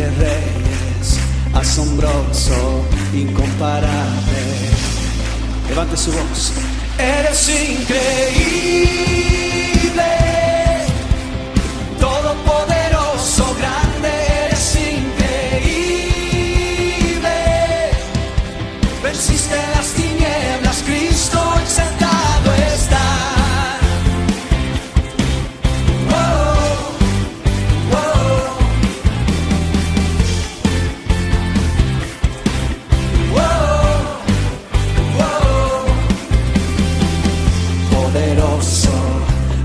de reyes, asombroso, incomparable. Levante su voz. Eres increíble, todopoderoso, grande, eres increíble. Venciste las tinieblas, Cristo exaltado está.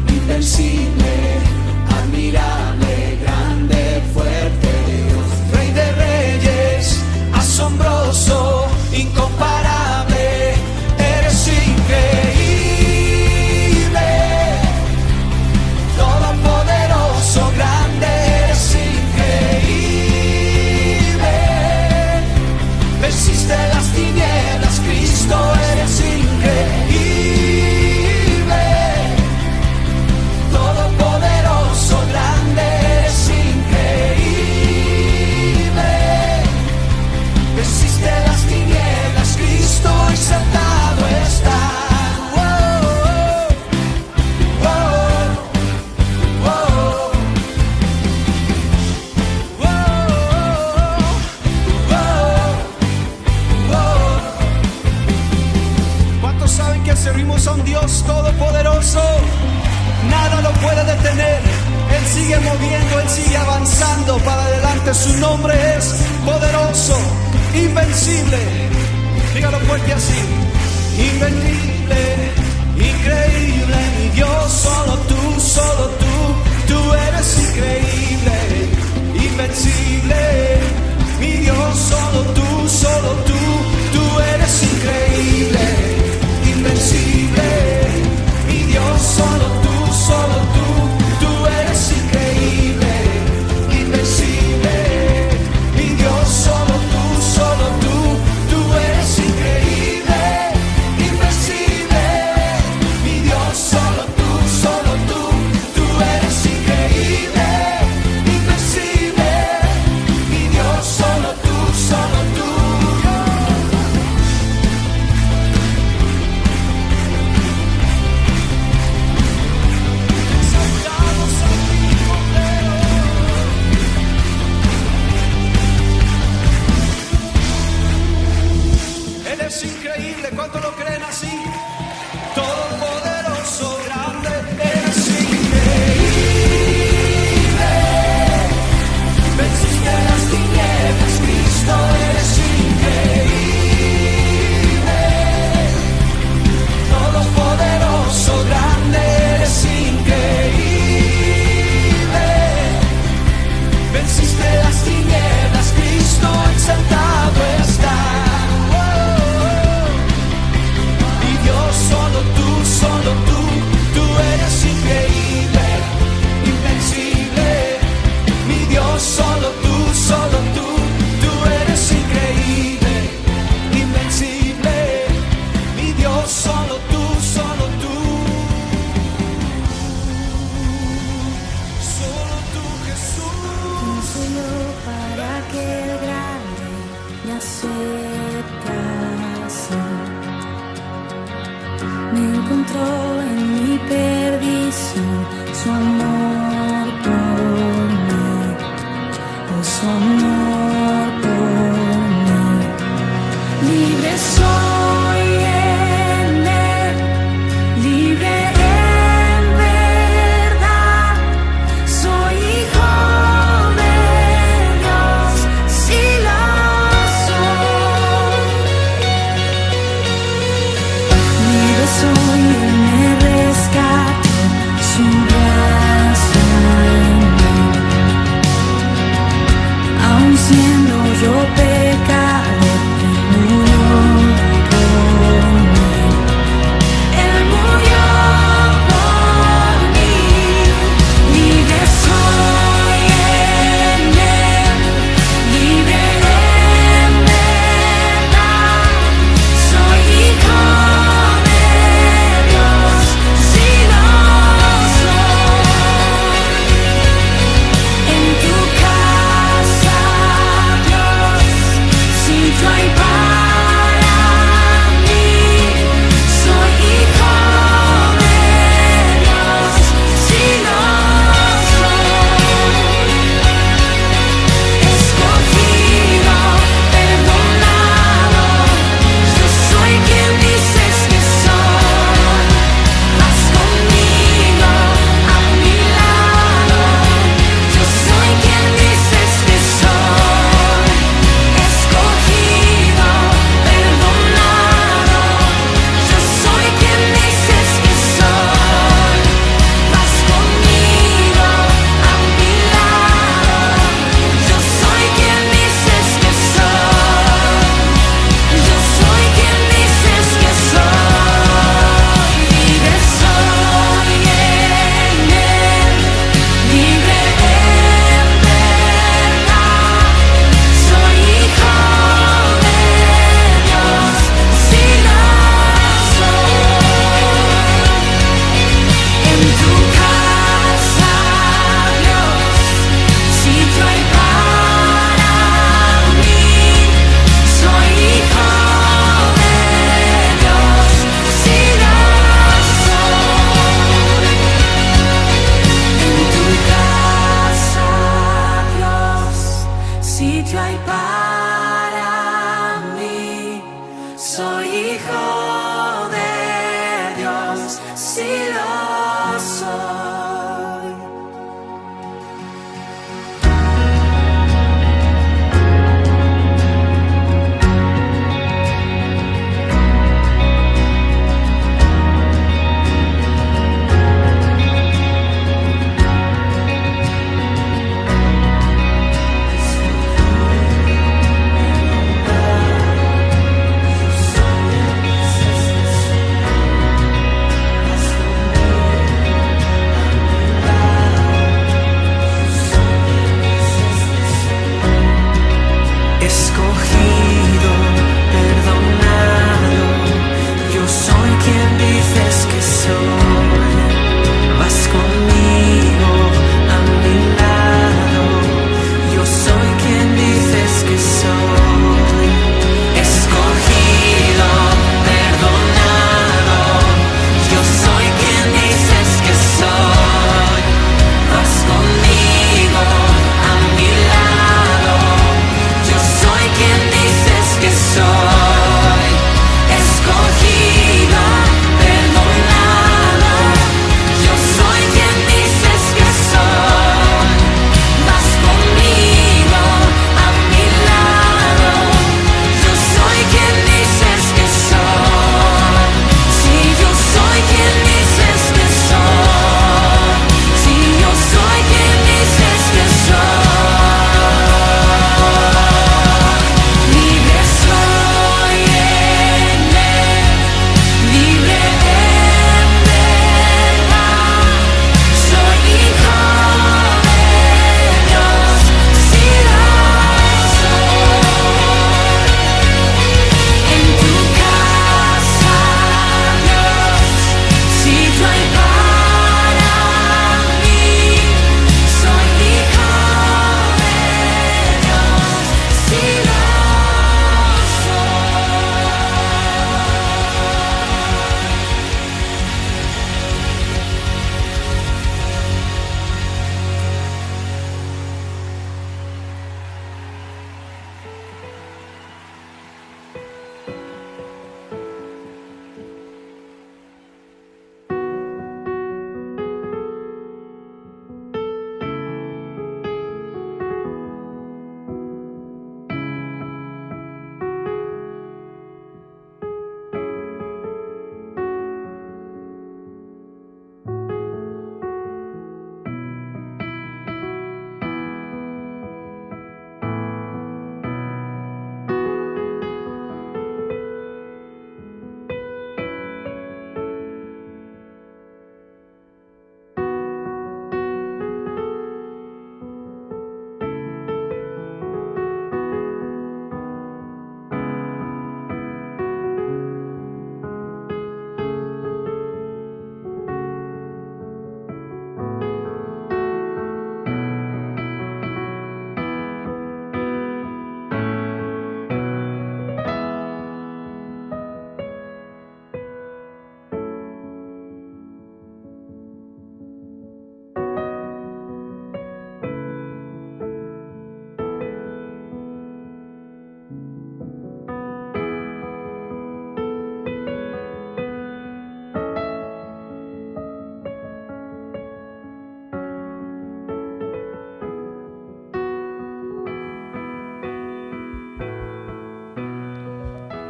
Invencible, admirable, grande, fuerte Dios, Rey de reyes, asombroso, incomparable, eres increíble, todopoderoso, grande, eres increíble, venciste las tinieblas, Cristo, eres increíble. Exaltado está. ¿Cuántos saben que servimos a un Dios todopoderoso? Nada lo puede detener. Él sigue moviendo, Él sigue avanzando para adelante. Su nombre es poderoso, invencible. Dígalo fuerte así. Invencible, increíble, mi Dios, solo tú eres increíble, invencible, mi Dios, solo tú eres increíble, invencible, mi Dios, solo tú eres increíble, invencible, mi Dios, solo tú eres increíble, invencible, mi Dios, solo tú eres increíble, invencible, mi Dios, solo tú. Exaltados a ti, Cordero. Él es increíble, ¿cuánto lo creen así? Todopoderoso, grande, eres increíble. Venciste las tinieblas, Cristo, eres increíble. Todopoderoso, grande, eres increíble. Venciste las tinieblas, Cristo, exaltado está. Solo tú eres increíble, invencible, mi Dios, solo tú eres increíble, invencible, mi Dios, solo tú, Jesús. Enseñó para que el grande sitio hay para mí. Soy hijo de Dios, sí lo soy.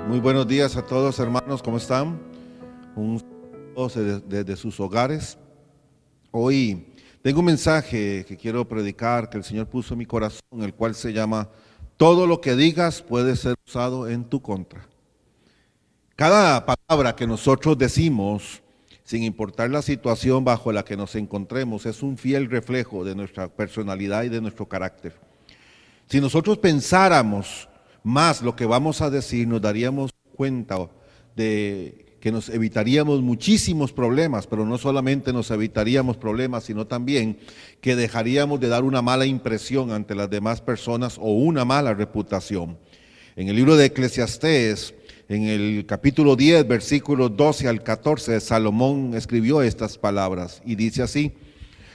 Muy buenos días a todos, hermanos, ¿cómo están? Un saludo desde sus hogares. Hoy tengo un mensaje que quiero predicar, que el Señor puso en mi corazón, el cual se llama: todo lo que digas puede ser usado en tu contra. Cada palabra que nosotros decimos, sin importar la situación bajo la que nos encontremos, es un fiel reflejo de nuestra personalidad y de nuestro carácter. Si nosotros pensáramos más lo que vamos a decir, nos daríamos cuenta de que nos evitaríamos muchísimos problemas, pero no solamente nos evitaríamos problemas, sino también que dejaríamos de dar una mala impresión ante las demás personas o una mala reputación. En el libro de Eclesiastés, en el capítulo 10, versículos 12 al 14, Salomón escribió estas palabras y dice así: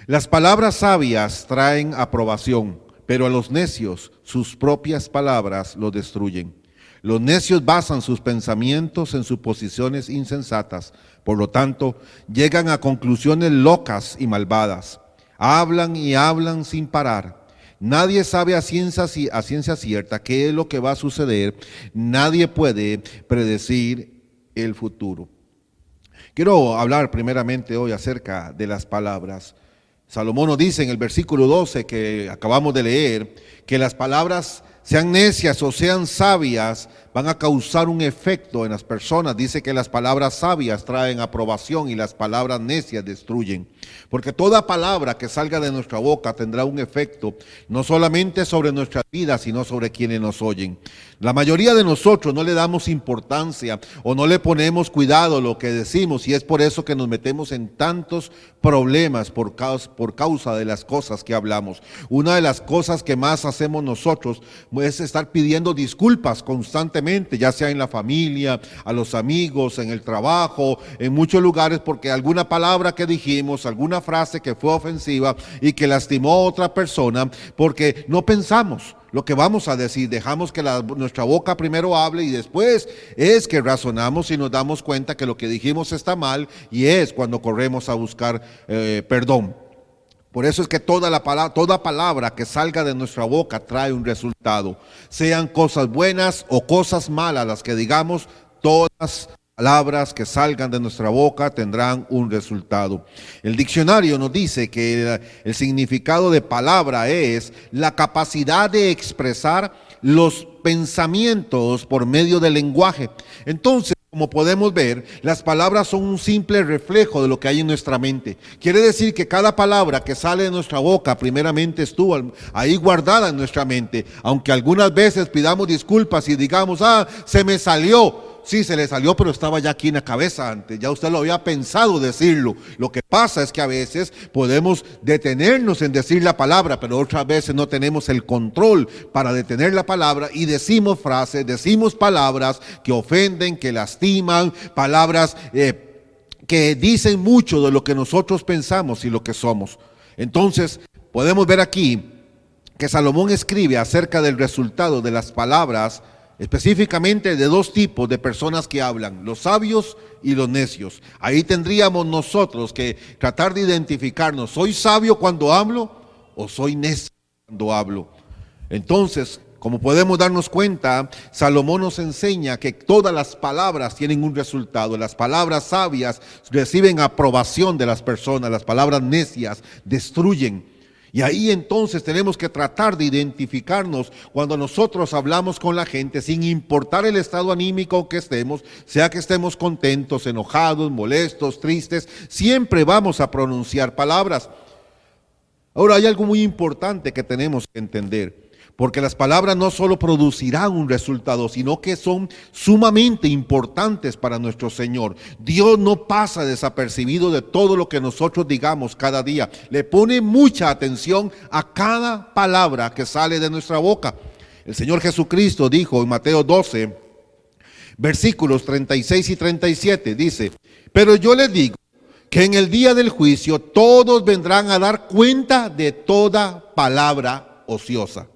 las palabras sabias traen aprobación, pero a los necios sus propias palabras lo destruyen. Los necios basan sus pensamientos en suposiciones insensatas, por lo tanto, llegan a conclusiones locas y malvadas. Hablan y hablan sin parar. Nadie sabe a ciencia cierta qué es lo que va a suceder. Nadie puede predecir el futuro. Quiero hablar primeramente hoy acerca de las palabras. Salomón nos dice en el versículo 12 que acabamos de leer, que las palabras, sean necias o sean sabias, van a causar un efecto en las personas. Dice que las palabras sabias traen aprobación y las palabras necias destruyen. Porque toda palabra que salga de nuestra boca tendrá un efecto, no solamente sobre nuestra vida, sino sobre quienes nos oyen. La mayoría de nosotros no le damos importancia o no le ponemos cuidado a lo que decimos, y es por eso que nos metemos en tantos problemas por causa de las cosas que hablamos. Una de las cosas que más hacemos nosotros es estar pidiendo disculpas constantemente, ya sea en la familia, a los amigos, en el trabajo, en muchos lugares, porque alguna palabra que dijimos, alguna frase que fue ofensiva y que lastimó a otra persona, porque no pensamos lo que vamos a decir, dejamos que nuestra boca primero hable y después es que razonamos y nos damos cuenta que lo que dijimos está mal, y es cuando corremos a buscar perdón. Por eso es que toda palabra que salga de nuestra boca trae un resultado. Sean cosas buenas o cosas malas las que digamos, todas palabras que salgan de nuestra boca tendrán un resultado. El diccionario nos dice que el significado de palabra es la capacidad de expresar los pensamientos por medio del lenguaje. Entonces, como podemos ver, las palabras son un simple reflejo de lo que hay en nuestra mente. Quiere decir que cada palabra que sale de nuestra boca primeramente estuvo ahí guardada en nuestra mente. Aunque algunas veces pidamos disculpas y digamos, se me salió. Sí, se le salió, pero estaba ya aquí en la cabeza antes. Ya usted lo había pensado decirlo. Lo que pasa es que a veces podemos detenernos en decir la palabra, pero otras veces no tenemos el control para detener la palabra y decimos frases, decimos palabras que ofenden, que lastiman, palabras que dicen mucho de lo que nosotros pensamos y lo que somos. Entonces, podemos ver aquí que Salomón escribe acerca del resultado de las palabras, específicamente de dos tipos de personas que hablan, los sabios y los necios. Ahí tendríamos nosotros que tratar de identificarnos, ¿soy sabio cuando hablo o soy necio cuando hablo? Entonces, como podemos darnos cuenta, Salomón nos enseña que todas las palabras tienen un resultado. Las palabras sabias reciben aprobación de las personas, las palabras necias destruyen. Y ahí entonces tenemos que tratar de identificarnos cuando nosotros hablamos con la gente, sin importar el estado anímico que estemos, sea que estemos contentos, enojados, molestos, tristes, siempre vamos a pronunciar palabras. Ahora, hay algo muy importante que tenemos que entender, porque las palabras no solo producirán un resultado, sino que son sumamente importantes para nuestro Señor. Dios no pasa desapercibido de todo lo que nosotros digamos cada día. Le pone mucha atención a cada palabra que sale de nuestra boca. El Señor Jesucristo dijo en Mateo 12, versículos 36 y 37, dice: pero yo les digo que en el día del juicio todos vendrán a dar cuenta de toda palabra ociosa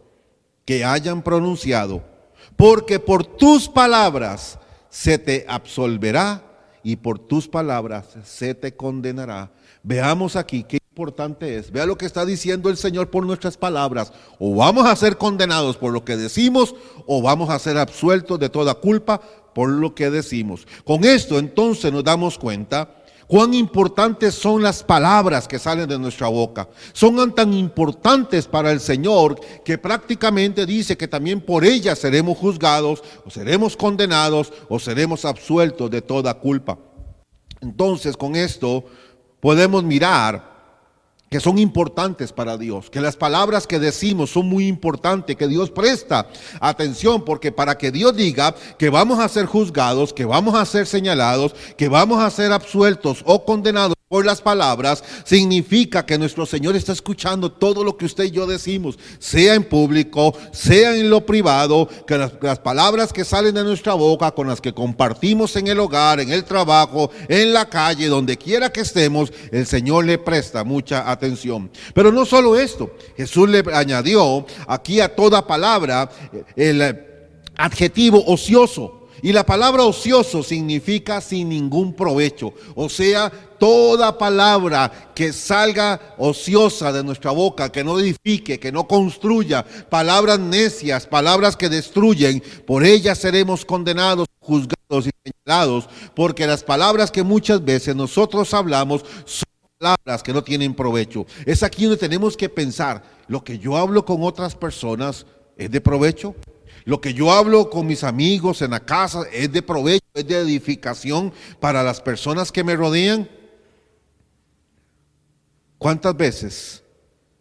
que hayan pronunciado, porque por tus palabras se te absolverá y por tus palabras se te condenará. Veamos aquí qué importante es. Vea lo que está diciendo el Señor por nuestras palabras. O vamos a ser condenados por lo que decimos, o vamos a ser absueltos de toda culpa por lo que decimos. Con esto entonces nos damos cuenta cuán importantes son las palabras que salen de nuestra boca. Son tan importantes para el Señor que prácticamente dice que también por ellas seremos juzgados, o seremos condenados, o seremos absueltos de toda culpa. Entonces, con esto podemos mirar que son importantes para Dios, que las palabras que decimos son muy importantes, que Dios presta atención, porque para que Dios diga que vamos a ser juzgados, que vamos a ser señalados, que vamos a ser absueltos o condenados por las palabras, significa que nuestro Señor está escuchando todo lo que usted y yo decimos, sea en público, sea en lo privado, que las palabras que salen de nuestra boca, con las que compartimos en el hogar, en el trabajo, en la calle, donde quiera que estemos, el Señor le presta mucha atención. Pero no solo esto, Jesús le añadió aquí a toda palabra el adjetivo ocioso. Y la palabra ocioso significa sin ningún provecho. O sea, toda palabra que salga ociosa de nuestra boca, que no edifique, que no construya, palabras necias, palabras que destruyen, por ellas seremos condenados, juzgados y señalados, porque las palabras que muchas veces nosotros hablamos son palabras que no tienen provecho. Es aquí donde tenemos que pensar, ¿lo que yo hablo con otras personas es de provecho? Lo que yo hablo con mis amigos en la casa es de provecho, es de edificación para las personas que me rodean. ¿Cuántas veces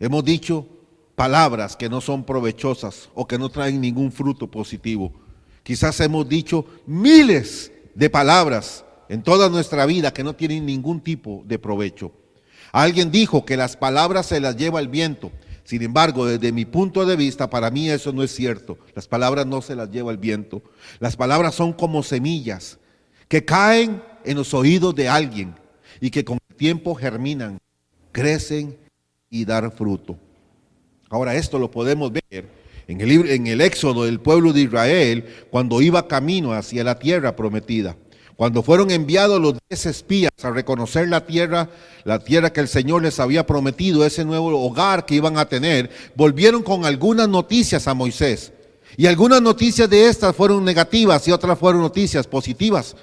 hemos dicho palabras que no son provechosas o que no traen ningún fruto positivo? Quizás hemos dicho miles de palabras en toda nuestra vida que no tienen ningún tipo de provecho. Alguien dijo que las palabras se las lleva el viento. Sin embargo, desde mi punto de vista, para mí eso no es cierto. Las palabras no se las lleva el viento. Las palabras son como semillas que caen en los oídos de alguien y que con el tiempo germinan, crecen y dan fruto. Ahora esto lo podemos ver en el éxodo del pueblo de Israel cuando iba camino hacia la tierra prometida. Cuando fueron enviados los 10 espías a reconocer la tierra que el Señor les había prometido, ese nuevo hogar que iban a tener, volvieron con algunas noticias a Moisés. Y algunas noticias de estas fueron negativas y otras fueron noticias positivas.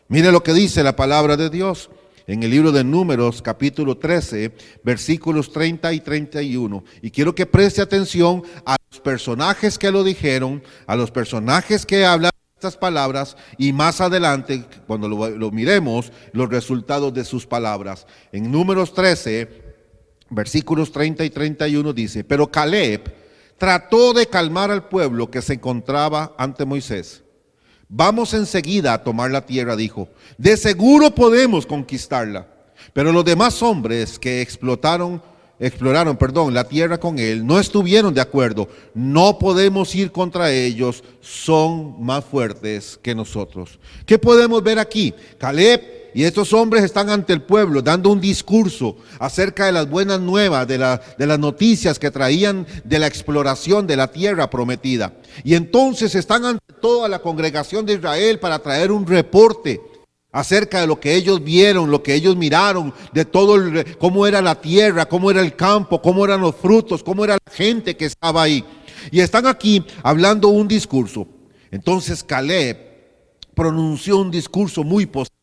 Mire lo que dice la palabra de Dios en el libro de Números, capítulo 13, versículos 30 y 31. Y quiero que preste atención a los personajes que lo dijeron, a los personajes que hablan estas palabras, y más adelante, cuando lo miremos, los resultados de sus palabras. En Números 13, versículos 30 y 31 dice: pero Caleb trató de calmar al pueblo que se encontraba ante Moisés. Vamos enseguida a tomar la tierra, dijo. De seguro podemos conquistarla. Pero los demás hombres que exploraron la tierra con él, no estuvieron de acuerdo. No podemos ir contra ellos, son más fuertes que nosotros. ¿Qué podemos ver aquí? Caleb y estos hombres están ante el pueblo dando un discurso acerca de las buenas nuevas, de las noticias que traían de la exploración de la tierra prometida. Y entonces están ante toda la congregación de Israel para traer un reporte acerca de lo que ellos vieron, lo que ellos miraron, de todo cómo era la tierra, cómo era el campo, cómo eran los frutos, cómo era la gente que estaba ahí. Y están aquí hablando un discurso. Entonces Caleb pronunció un discurso muy positivo,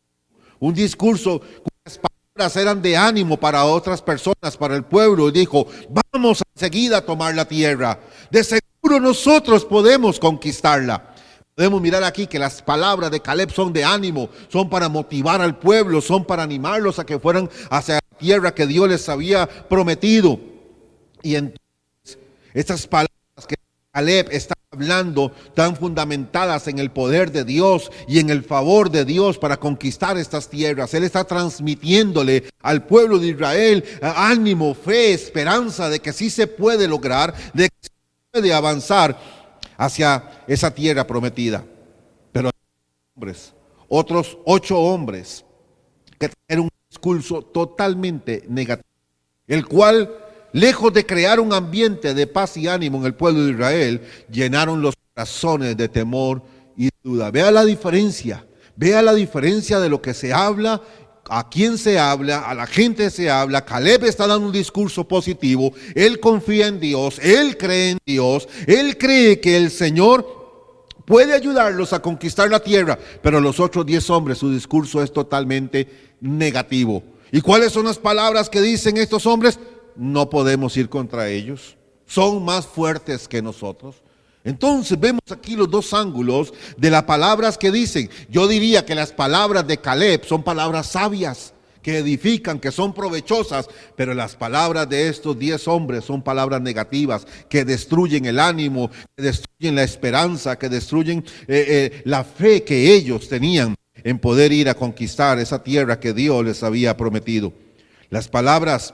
un discurso cuyas palabras eran de ánimo para otras personas, para el pueblo. Y dijo: vamos enseguida a tomar la tierra, de seguro nosotros podemos conquistarla. Podemos mirar aquí que las palabras de Caleb son de ánimo, son para motivar al pueblo, son para animarlos a que fueran hacia la tierra que Dios les había prometido. Y entonces, estas palabras que Caleb está hablando, tan fundamentadas en el poder de Dios y en el favor de Dios para conquistar estas tierras, él está transmitiéndole al pueblo de Israel ánimo, fe, esperanza de que sí se puede lograr, de que se puede avanzar hacia esa tierra prometida. Pero hombres, otros 8 hombres que trajeron un discurso totalmente negativo, el cual, lejos de crear un ambiente de paz y ánimo en el pueblo de Israel, llenaron los corazones de temor y duda. Vea la diferencia de lo que se habla, a quién se habla, a la gente se habla. Caleb está dando un discurso positivo, él confía en Dios, él cree en Dios, él cree que el Señor puede ayudarlos a conquistar la tierra, pero los otros 10 hombres, su discurso es totalmente negativo. ¿Y cuáles son las palabras que dicen estos hombres? No podemos ir contra ellos, son más fuertes que nosotros. Entonces vemos aquí los dos ángulos de las palabras que dicen. Yo diría que las palabras de Caleb son palabras sabias, que edifican, que son provechosas, pero las palabras de estos 10 hombres son palabras negativas, que destruyen el ánimo, que destruyen la esperanza, que destruyen la fe que ellos tenían en poder ir a conquistar esa tierra que Dios les había prometido. Las palabras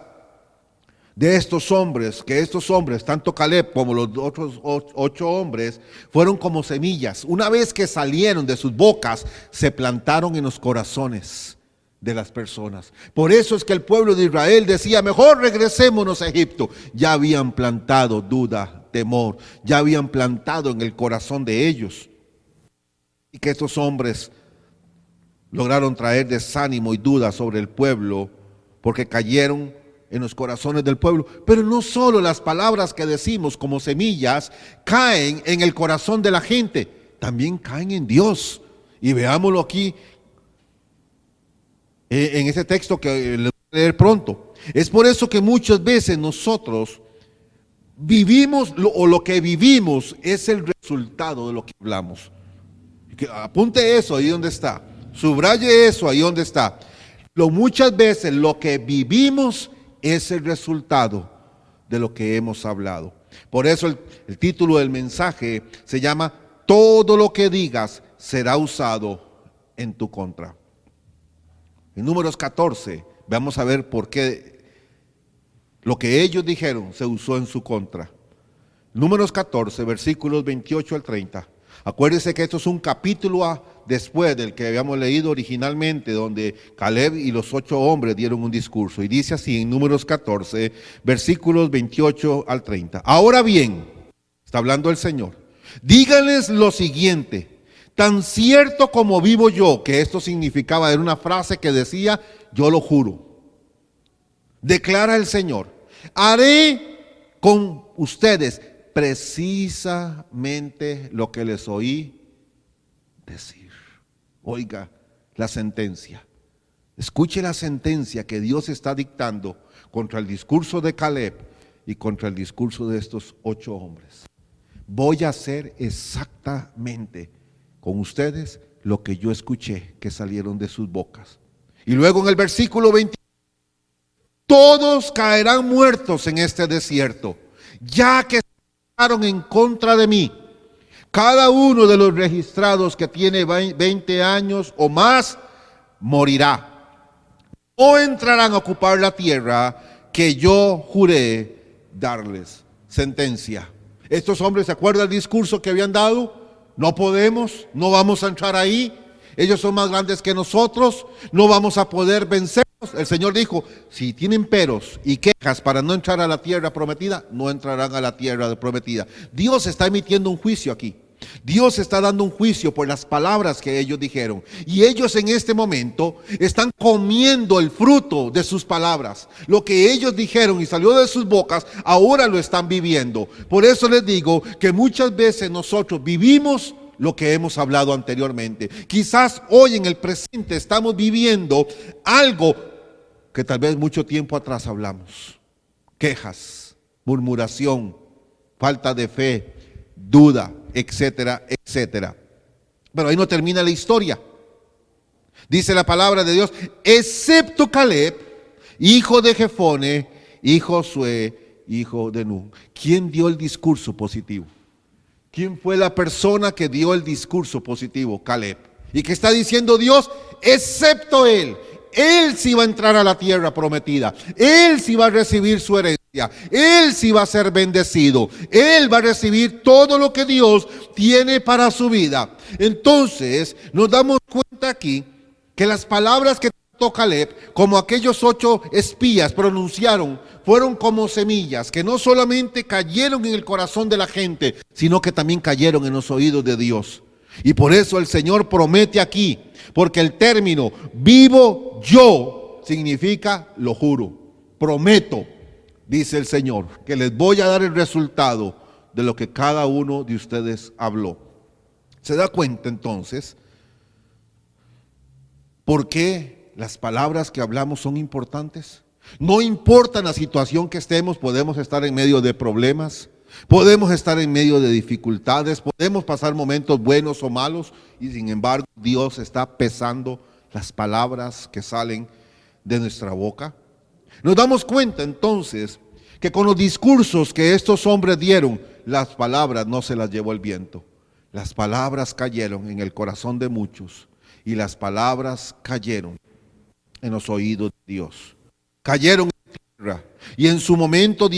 de estos hombres, que estos hombres, tanto Caleb como los otros 8 hombres, fueron como semillas. Una vez que salieron de sus bocas, se plantaron en los corazones de las personas. Por eso es que el pueblo de Israel decía, mejor regresémonos a Egipto. Ya habían plantado duda, temor, ya habían plantado en el corazón de ellos. Y que estos hombres lograron traer desánimo y duda sobre el pueblo, porque cayeron en los corazones del pueblo. Pero no solo las palabras que decimos como semillas caen en el corazón de la gente, también caen en Dios. Y veámoslo aquí en ese texto que le voy a leer pronto. Es por eso que muchas veces nosotros vivimos, o lo que vivimos es el resultado de lo que hablamos. Apunte eso ahí donde está, subraye eso ahí donde está. Muchas veces lo que vivimos es el resultado de lo que hemos hablado. Por eso el título del mensaje se llama Todo lo que digas será usado en tu contra. En Números 14 vamos a ver por qué lo que ellos dijeron se usó en su contra. Números 14, versículos 28 al 30. Acuérdense que esto es un capítulo después del que habíamos leído originalmente, donde Caleb y los 8 hombres dieron un discurso. Y dice así en Números 14, versículos 28 al 30. Ahora bien, está hablando el Señor, díganles lo siguiente: tan cierto como vivo yo, que esto significaba, era una frase que decía, yo lo juro, declara el Señor, haré con ustedes precisamente lo que les oí decir. Oiga la sentencia, escuche la sentencia que Dios está dictando contra el discurso de Caleb y contra el discurso de estos 8 hombres. Voy a hacer exactamente con ustedes lo que yo escuché que salieron de sus bocas. Y luego en el versículo 20, todos caerán muertos en este desierto, ya que en contra de mí. Cada uno de los registrados que tiene 20 años o más morirá. No entrarán a ocupar la tierra que yo juré darles. Sentencia. Estos hombres, ¿se acuerdan del discurso que habían dado? No podemos, no vamos a entrar ahí. Ellos son más grandes que nosotros, no vamos a poder vencerlos. El Señor dijo, si tienen peros y quejas para no entrar a la tierra prometida, no entrarán a la tierra prometida. Dios está emitiendo un juicio aquí. Dios está dando un juicio por las palabras que ellos dijeron. Y ellos en este momento están comiendo el fruto de sus palabras. Lo que ellos dijeron y salió de sus bocas, ahora lo están viviendo. Por eso les digo que muchas veces nosotros vivimos lo que hemos hablado anteriormente. Quizás hoy en el presente estamos viviendo algo que tal vez mucho tiempo atrás hablamos. Quejas, murmuración, falta de fe, duda, etcétera, etcétera. Pero ahí no termina la historia. Dice la palabra de Dios, excepto Caleb, hijo de Jefone, y Josué, hijo de Nun. ¿Quién dio el discurso positivo? ¿Quién fue la persona que dio el discurso positivo? Caleb. ¿Y qué está diciendo Dios? Excepto él. Él sí va a entrar a la tierra prometida. Él sí va a recibir su herencia. Él sí va a ser bendecido. Él va a recibir todo lo que Dios tiene para su vida. Entonces nos damos cuenta aquí que las palabras que tanto Caleb como aquellos 8 espías pronunciaron fueron como semillas que no solamente cayeron en el corazón de la gente, sino que también cayeron en los oídos de Dios. Y por eso el Señor promete aquí, porque el término vivo yo significa lo juro, prometo, dice el Señor, que les voy a dar el resultado de lo que cada uno de ustedes habló. ¿Se da cuenta entonces por qué las palabras que hablamos son importantes? No importa la situación que estemos, podemos estar en medio de problemas, podemos estar en medio de dificultades, podemos pasar momentos buenos o malos, y sin embargo Dios está pesando las palabras que salen de nuestra boca. Nos damos cuenta entonces que con los discursos que estos hombres dieron, las palabras no se las llevó el viento. Las palabras cayeron en el corazón de muchos y las palabras cayeron en los oídos de Dios. cayeron en tierra y en su momento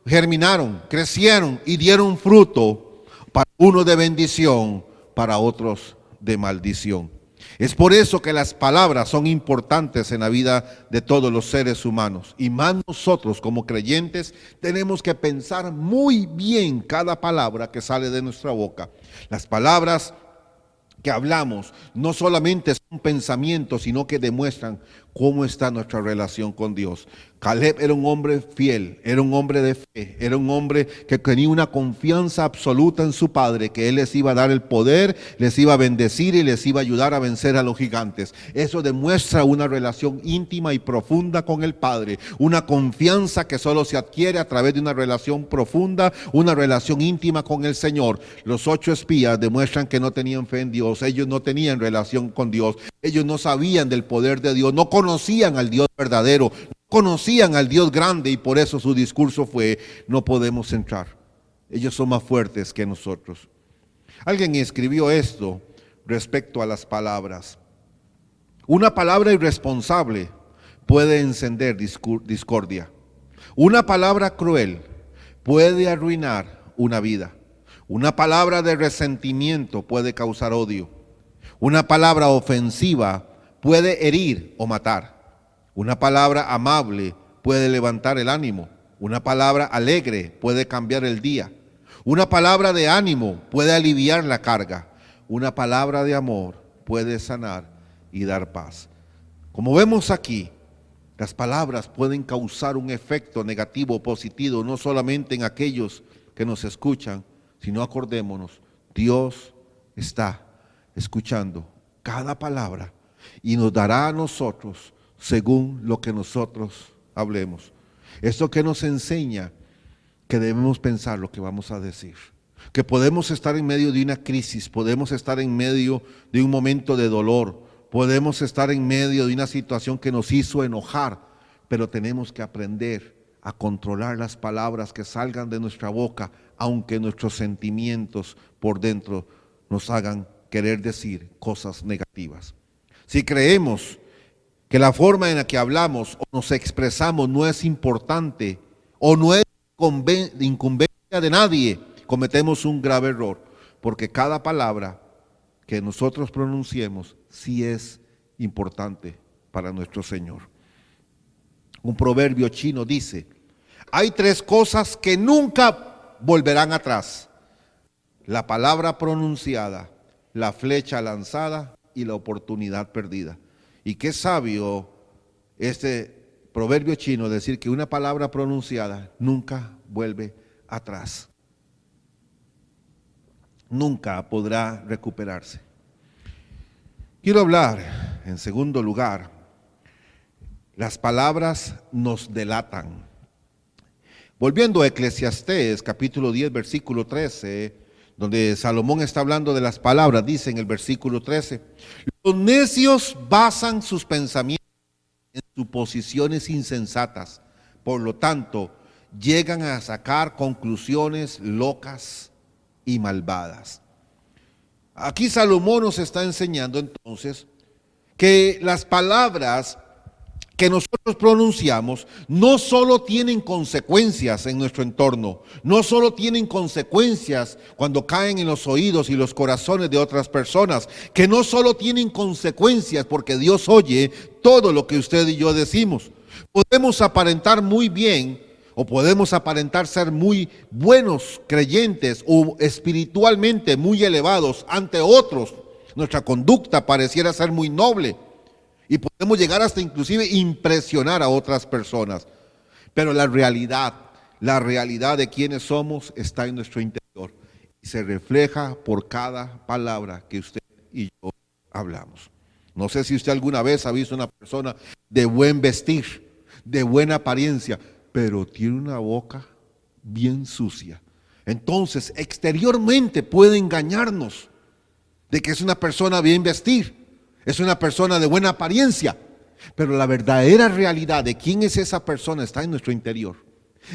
germinaron, crecieron y dieron fruto, para uno de bendición, para otros de maldición. Es por eso que las palabras son importantes en la vida de todos los seres humanos, y más nosotros como creyentes tenemos que pensar muy bien cada palabra que sale de nuestra boca. Las palabras que hablamos no solamente son pensamientos, sino que demuestran cómo está nuestra relación con Dios. Caleb era un hombre fiel, era un hombre de fe, era un hombre que tenía una confianza absoluta en su padre, que él les iba a dar el poder, les iba a bendecir y les iba a ayudar a vencer a los gigantes. Eso demuestra una relación íntima y profunda con el Padre, una confianza que solo se adquiere a través de una relación profunda, una relación íntima con el Señor. Los 8 espías demuestran que no tenían fe en Dios, ellos no tenían relación con Dios, ellos no sabían del poder de Dios, no conocían al Dios verdadero, conocían al Dios grande, y por eso su discurso fue: no podemos entrar, ellos son más fuertes que nosotros. Alguien escribió esto respecto a las palabras: una palabra irresponsable puede encender discordia, una palabra cruel puede arruinar una vida, una palabra de resentimiento puede causar odio, una palabra ofensiva puede herir o matar. Una palabra amable puede levantar el ánimo. Una palabra alegre puede cambiar el día. Una palabra de ánimo puede aliviar la carga. Una palabra de amor puede sanar y dar paz. Como vemos aquí, las palabras pueden causar un efecto negativo o positivo, no solamente en aquellos que nos escuchan, sino, acordémonos, Dios está escuchando cada palabra y nos dará a nosotros según lo que nosotros hablemos. Esto que nos enseña que debemos pensar lo que vamos a decir, que podemos estar en medio de una crisis, podemos estar en medio de un momento de dolor, podemos estar en medio de una situación que nos hizo enojar, pero tenemos que aprender a controlar las palabras que salgan de nuestra boca, aunque nuestros sentimientos por dentro nos hagan querer decir cosas negativas. Si creemos que la forma en la que hablamos o nos expresamos no es importante o no es incumbencia de nadie, cometemos un grave error, porque cada palabra que nosotros pronunciemos sí es importante para nuestro Señor. Un proverbio chino dice: hay 3 cosas que nunca volverán atrás: la palabra pronunciada, la flecha lanzada y la oportunidad perdida. Y qué sabio este proverbio chino decir que una palabra pronunciada nunca vuelve atrás, nunca podrá recuperarse. Quiero hablar, en segundo lugar, las palabras nos delatan. Volviendo a Eclesiastés, capítulo 10, versículo 13, donde Salomón está hablando de las palabras, dice en el versículo 13: los necios basan sus pensamientos en suposiciones insensatas, por lo tanto, llegan a sacar conclusiones locas y malvadas. Aquí Salomón nos está enseñando entonces que las palabras que nosotros pronunciamos no solo tienen consecuencias en nuestro entorno, no solo tienen consecuencias cuando caen en los oídos y los corazones de otras personas, que no solo tienen consecuencias porque Dios oye todo lo que usted y yo decimos. Podemos aparentar muy bien o podemos aparentar ser muy buenos creyentes o espiritualmente muy elevados ante otros. Nuestra conducta pareciera ser muy noble y podemos llegar hasta inclusive impresionar a otras personas. Pero la realidad de quienes somos está en nuestro interior y se refleja por cada palabra que usted y yo hablamos. No sé si usted alguna vez ha visto una persona de buen vestir, de buena apariencia, pero tiene una boca bien sucia. Entonces, exteriormente puede engañarnos de que es una persona bien vestir, es una persona de buena apariencia, pero la verdadera realidad de quién es esa persona está en nuestro interior.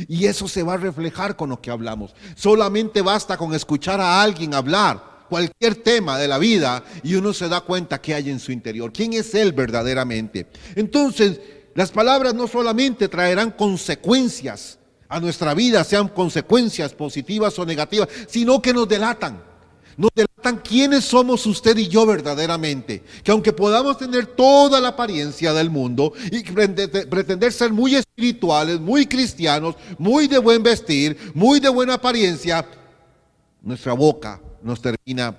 Y eso se va a reflejar con lo que hablamos. Solamente basta con escuchar a alguien hablar cualquier tema de la vida y uno se da cuenta qué hay en su interior, quién es él verdaderamente. Entonces, Las palabras no solamente traerán consecuencias a nuestra vida, sean consecuencias positivas o negativas, sino que nos delatan. Nos delatan quiénes somos usted y yo verdaderamente. Que aunque podamos tener toda la apariencia del mundo y pretender ser muy espirituales, muy cristianos, muy de buen vestir, muy de buena apariencia, nuestra boca nos termina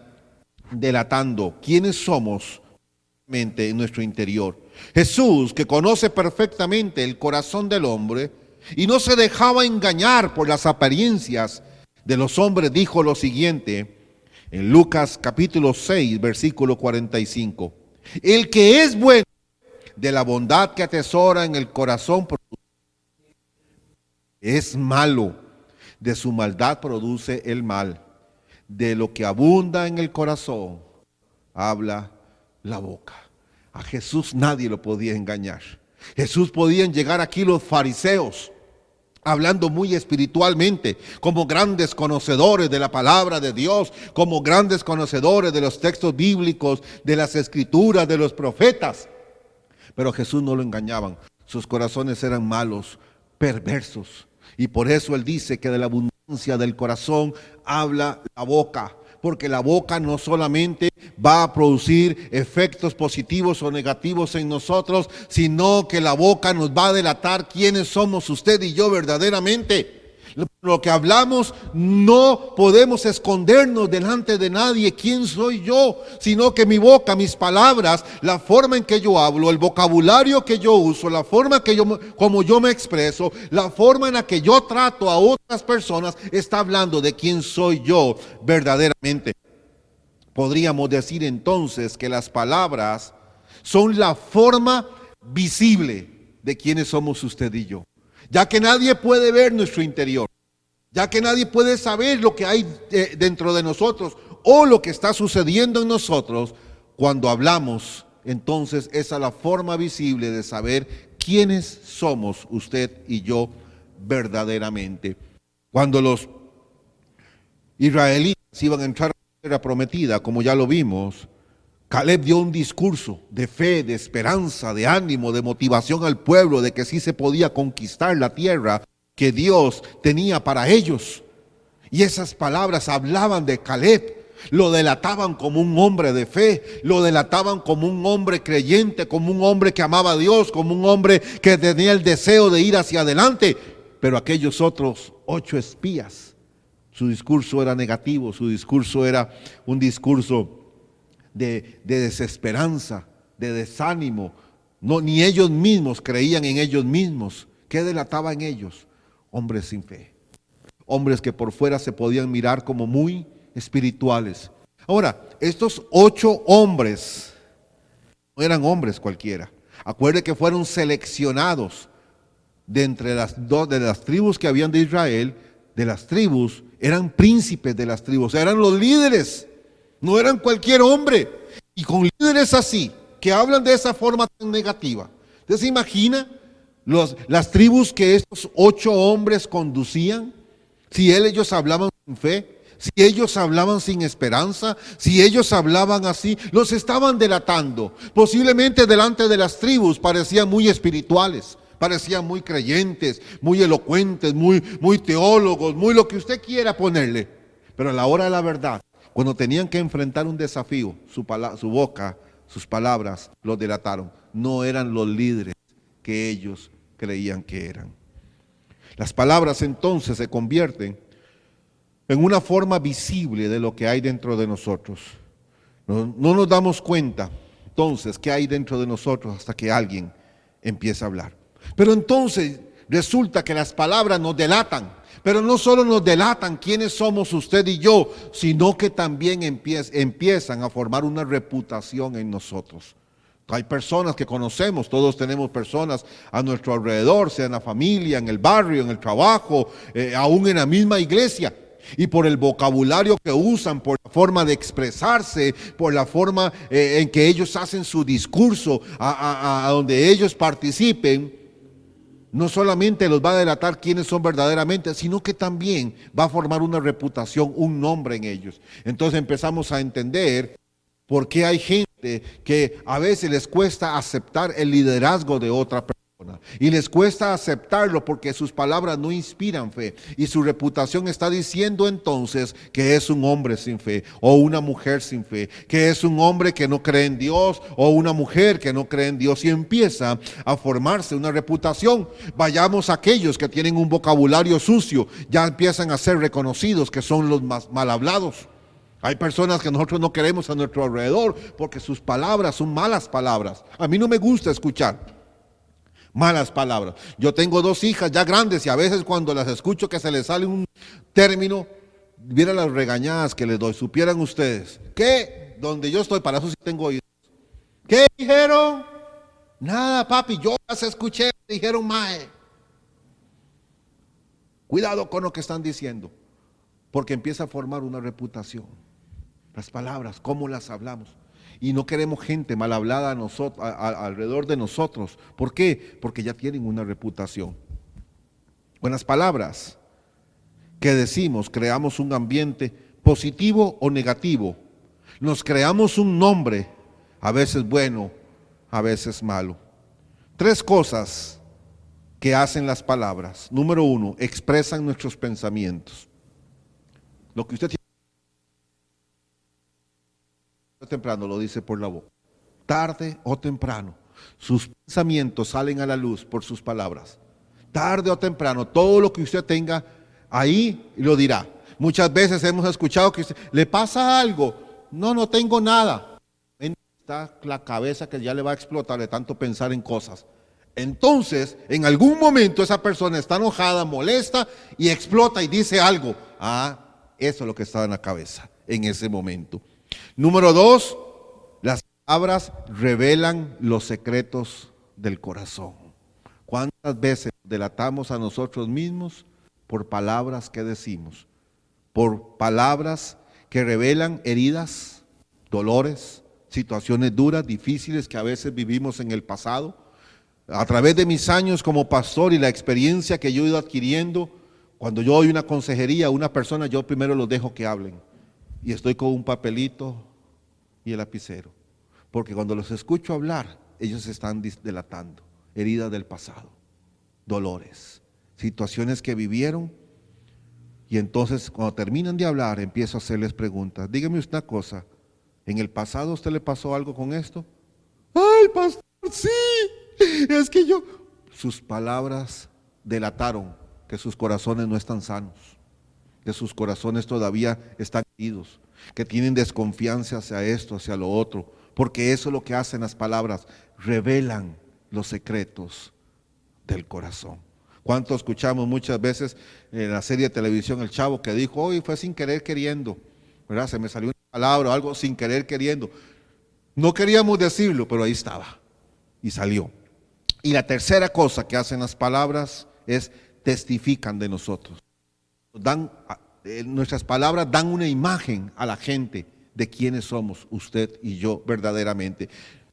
delatando quiénes somos en nuestro interior. Jesús, que conoce perfectamente el corazón del hombre y no se dejaba engañar por las apariencias de los hombres, dijo lo siguiente en Lucas capítulo 6, versículo 45. El que es bueno, de la bondad que atesora en el corazón, es malo, de su maldad produce el mal. De lo que abunda en el corazón, habla la boca. A Jesús nadie lo podía engañar. Jesús podían llegar aquí los fariseos, hablando muy espiritualmente, como grandes conocedores de la palabra de Dios, como grandes conocedores de los textos bíblicos, de las escrituras, de los profetas. Pero a Jesús no lo engañaban. Sus corazones eran malos, perversos. Y por eso Él dice que de la abundancia del corazón habla la boca. Porque la boca no solamente va a producir efectos positivos o negativos en nosotros, sino que la boca nos va a delatar quiénes somos usted y yo verdaderamente. Lo que hablamos no podemos escondernos delante de nadie quién soy yo, sino que mi boca, mis palabras, la forma en que yo hablo, el vocabulario que yo uso, la forma como yo me expreso, la forma en la que yo trato a otras personas, está hablando de quién soy yo verdaderamente. Podríamos decir entonces que las palabras son la forma visible de quiénes somos usted y yo. Ya que nadie puede ver nuestro interior, ya que nadie puede saber lo que hay dentro de nosotros o lo que está sucediendo en nosotros, cuando hablamos, entonces esa es la forma visible de saber quiénes somos usted y yo verdaderamente. Cuando los israelitas iban a entrar a la tierra prometida, como ya lo vimos, Caleb dio un discurso de fe, de esperanza, de ánimo, de motivación al pueblo, de que sí se podía conquistar la tierra que Dios tenía para ellos. Y esas palabras hablaban de Caleb, lo delataban como un hombre de fe, lo delataban como un hombre creyente, como un hombre que amaba a Dios, como un hombre que tenía el deseo de ir hacia adelante. Pero aquellos otros 8 espías, su discurso era negativo, su discurso era un discurso de desesperanza, de desánimo. No, ni ellos mismos creían en ellos mismos. ¿Qué delataba en ellos? Hombres sin fe, hombres que por fuera se podían mirar como muy espirituales. Ahora, estos 8 hombres no eran hombres cualquiera. Acuerde que fueron seleccionados de entre las tribus que habían de Israel. De las tribus, eran príncipes de las tribus, eran los líderes. No eran cualquier hombre. Y con líderes así, que hablan de esa forma tan negativa. ¿Usted se imagina las tribus que estos 8 hombres conducían? Si ellos hablaban sin fe, si ellos hablaban sin esperanza, si ellos hablaban así, los estaban delatando. Posiblemente delante de las tribus parecían muy espirituales, parecían muy creyentes, muy elocuentes, muy teólogos, muy lo que usted quiera ponerle. Pero a la hora de la verdad, cuando tenían que enfrentar un desafío, su boca, sus palabras los delataron. No eran los líderes que ellos creían que eran. Las palabras entonces se convierten en una forma visible de lo que hay dentro de nosotros. No nos damos cuenta entonces qué hay dentro de nosotros hasta que alguien empieza a hablar. Pero entonces resulta que las palabras nos delatan. Pero no solo nos delatan quiénes somos usted y yo, sino que también empiezan a formar una reputación en nosotros. Hay personas que conocemos, todos tenemos personas a nuestro alrededor, sea en la familia, en el barrio, en el trabajo, aún en la misma iglesia. Y por el vocabulario que usan, por la forma de expresarse, por la forma en que ellos hacen su discurso, a donde ellos participen, no solamente los va a delatar quiénes son verdaderamente, sino que también va a formar una reputación, un nombre en ellos. Entonces empezamos a entender por qué hay gente que a veces les cuesta aceptar el liderazgo de otra persona. y les cuesta aceptarlo porque sus palabras no inspiran fe y su reputación está diciendo entonces que es un hombre sin fe o una mujer sin fe, que es un hombre que no cree en Dios o una mujer que no cree en Dios, y empieza a formarse una reputación. Vayamos a aquellos que tienen un vocabulario sucio, ya empiezan a ser reconocidos que son los más mal hablados. Hay personas que nosotros no queremos a nuestro alrededor porque sus palabras son malas palabras. A mí no me gusta escuchar malas palabras. Yo tengo 2 hijas ya grandes y a veces cuando las escucho que se les sale un término, viera las regañadas que les doy. Supieran ustedes que donde yo estoy, para eso sí tengo oídos. ¿Qué dijeron? Nada, papi, yo las escuché, dijeron mae. Cuidado con lo que están diciendo, porque empieza a formar una reputación. Las palabras, cómo las hablamos. Y no queremos gente mal hablada alrededor de nosotros. ¿Por qué? Porque ya tienen una reputación. Buenas palabras que decimos, creamos un ambiente positivo o negativo. Nos creamos un nombre, a veces bueno, a veces malo. 3 cosas que hacen las palabras. Número 1, expresan nuestros pensamientos. Lo que usted tiene temprano lo dice por la boca. Tarde o temprano, sus pensamientos salen a la luz por sus palabras. Tarde o temprano, todo lo que usted tenga ahí lo dirá. Muchas veces hemos escuchado que usted, ¿le pasa algo? No, no tengo nada. Está la cabeza que ya le va a explotar de tanto pensar en cosas. Entonces, en algún momento esa persona está enojada, molesta y explota y dice algo. Eso es lo que estaba en la cabeza en ese momento. Número 2, las palabras revelan los secretos del corazón. ¿Cuántas veces delatamos a nosotros mismos por palabras que decimos? Por palabras que revelan heridas, dolores, situaciones duras, difíciles que a veces vivimos en el pasado. A través de mis años como pastor y la experiencia que yo he ido adquiriendo, cuando yo doy una consejería a una persona, yo primero los dejo que hablen. Y estoy con un papelito y el lapicero. Porque cuando los escucho hablar, ellos están delatando heridas del pasado, dolores, situaciones que vivieron. Y entonces cuando terminan de hablar, empiezo a hacerles preguntas. Dígame usted una cosa, ¿en el pasado a usted le pasó algo con esto? ¡Ay, pastor, sí! Es que yo... Sus palabras delataron que sus corazones no están sanos, que sus corazones todavía están heridos, que tienen desconfianza hacia esto, hacia lo otro, porque eso es lo que hacen las palabras, revelan los secretos del corazón. ¿Cuánto escuchamos muchas veces en la serie de televisión El Chavo que dijo, hoy fue sin querer queriendo, ¿verdad? Se me salió una palabra o algo sin querer queriendo. No queríamos decirlo, pero ahí estaba y salió. Y la tercera cosa que hacen las palabras es testifican de nosotros. Nuestras palabras dan una imagen a la gente de quiénes somos usted y yo verdaderamente.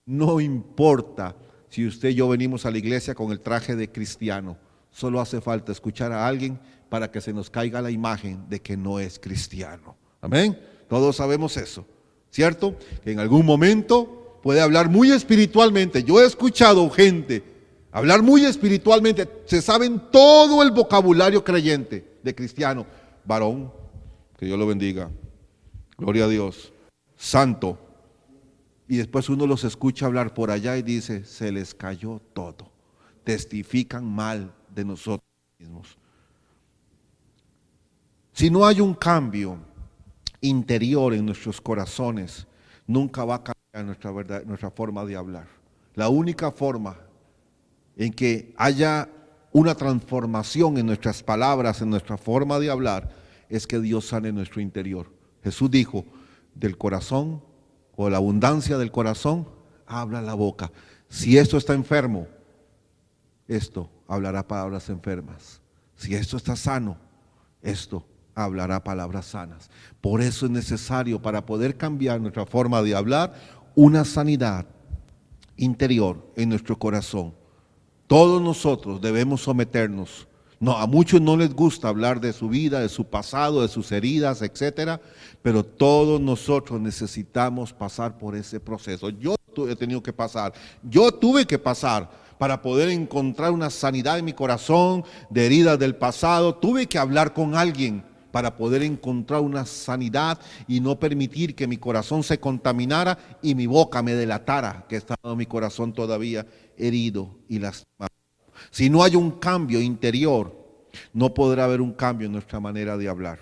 No importa si usted y yo venimos a la iglesia con el traje de cristiano, solo hace falta escuchar a alguien para que se nos caiga la imagen de que no es cristiano. Amén. Todos sabemos eso, ¿cierto? Que en algún momento puede hablar muy espiritualmente. Yo he escuchado gente hablar muy espiritualmente, se saben todo el vocabulario creyente de cristiano. Varón, que Dios lo bendiga, gloria a Dios, santo. Y después uno los escucha hablar por allá y dice, se les cayó todo. Testifican mal de nosotros mismos. Si no hay un cambio interior en nuestros corazones, nunca va a cambiar nuestra forma de hablar. La única forma en que haya una transformación en nuestras palabras, en nuestra forma de hablar, es que Dios sane nuestro interior. Jesús dijo, del corazón o la abundancia del corazón, habla la boca. Si esto está enfermo, esto hablará palabras enfermas. Si esto está sano, esto hablará palabras sanas. Por eso es necesario, para poder cambiar nuestra forma de hablar, una sanidad interior en nuestro corazón. Todos nosotros debemos someternos. No, a muchos no les gusta hablar de su vida, de su pasado, de sus heridas, etcétera, pero todos nosotros necesitamos pasar por ese proceso. Yo he tenido que pasar, yo tuve que pasar para poder encontrar una sanidad en mi corazón de heridas del pasado. Tuve que hablar con alguien para poder encontrar una sanidad y no permitir que mi corazón se contaminara y mi boca me delatara que estaba mi corazón todavía herido y lastimado. Si no hay un cambio interior, no podrá haber un cambio en nuestra manera de hablar.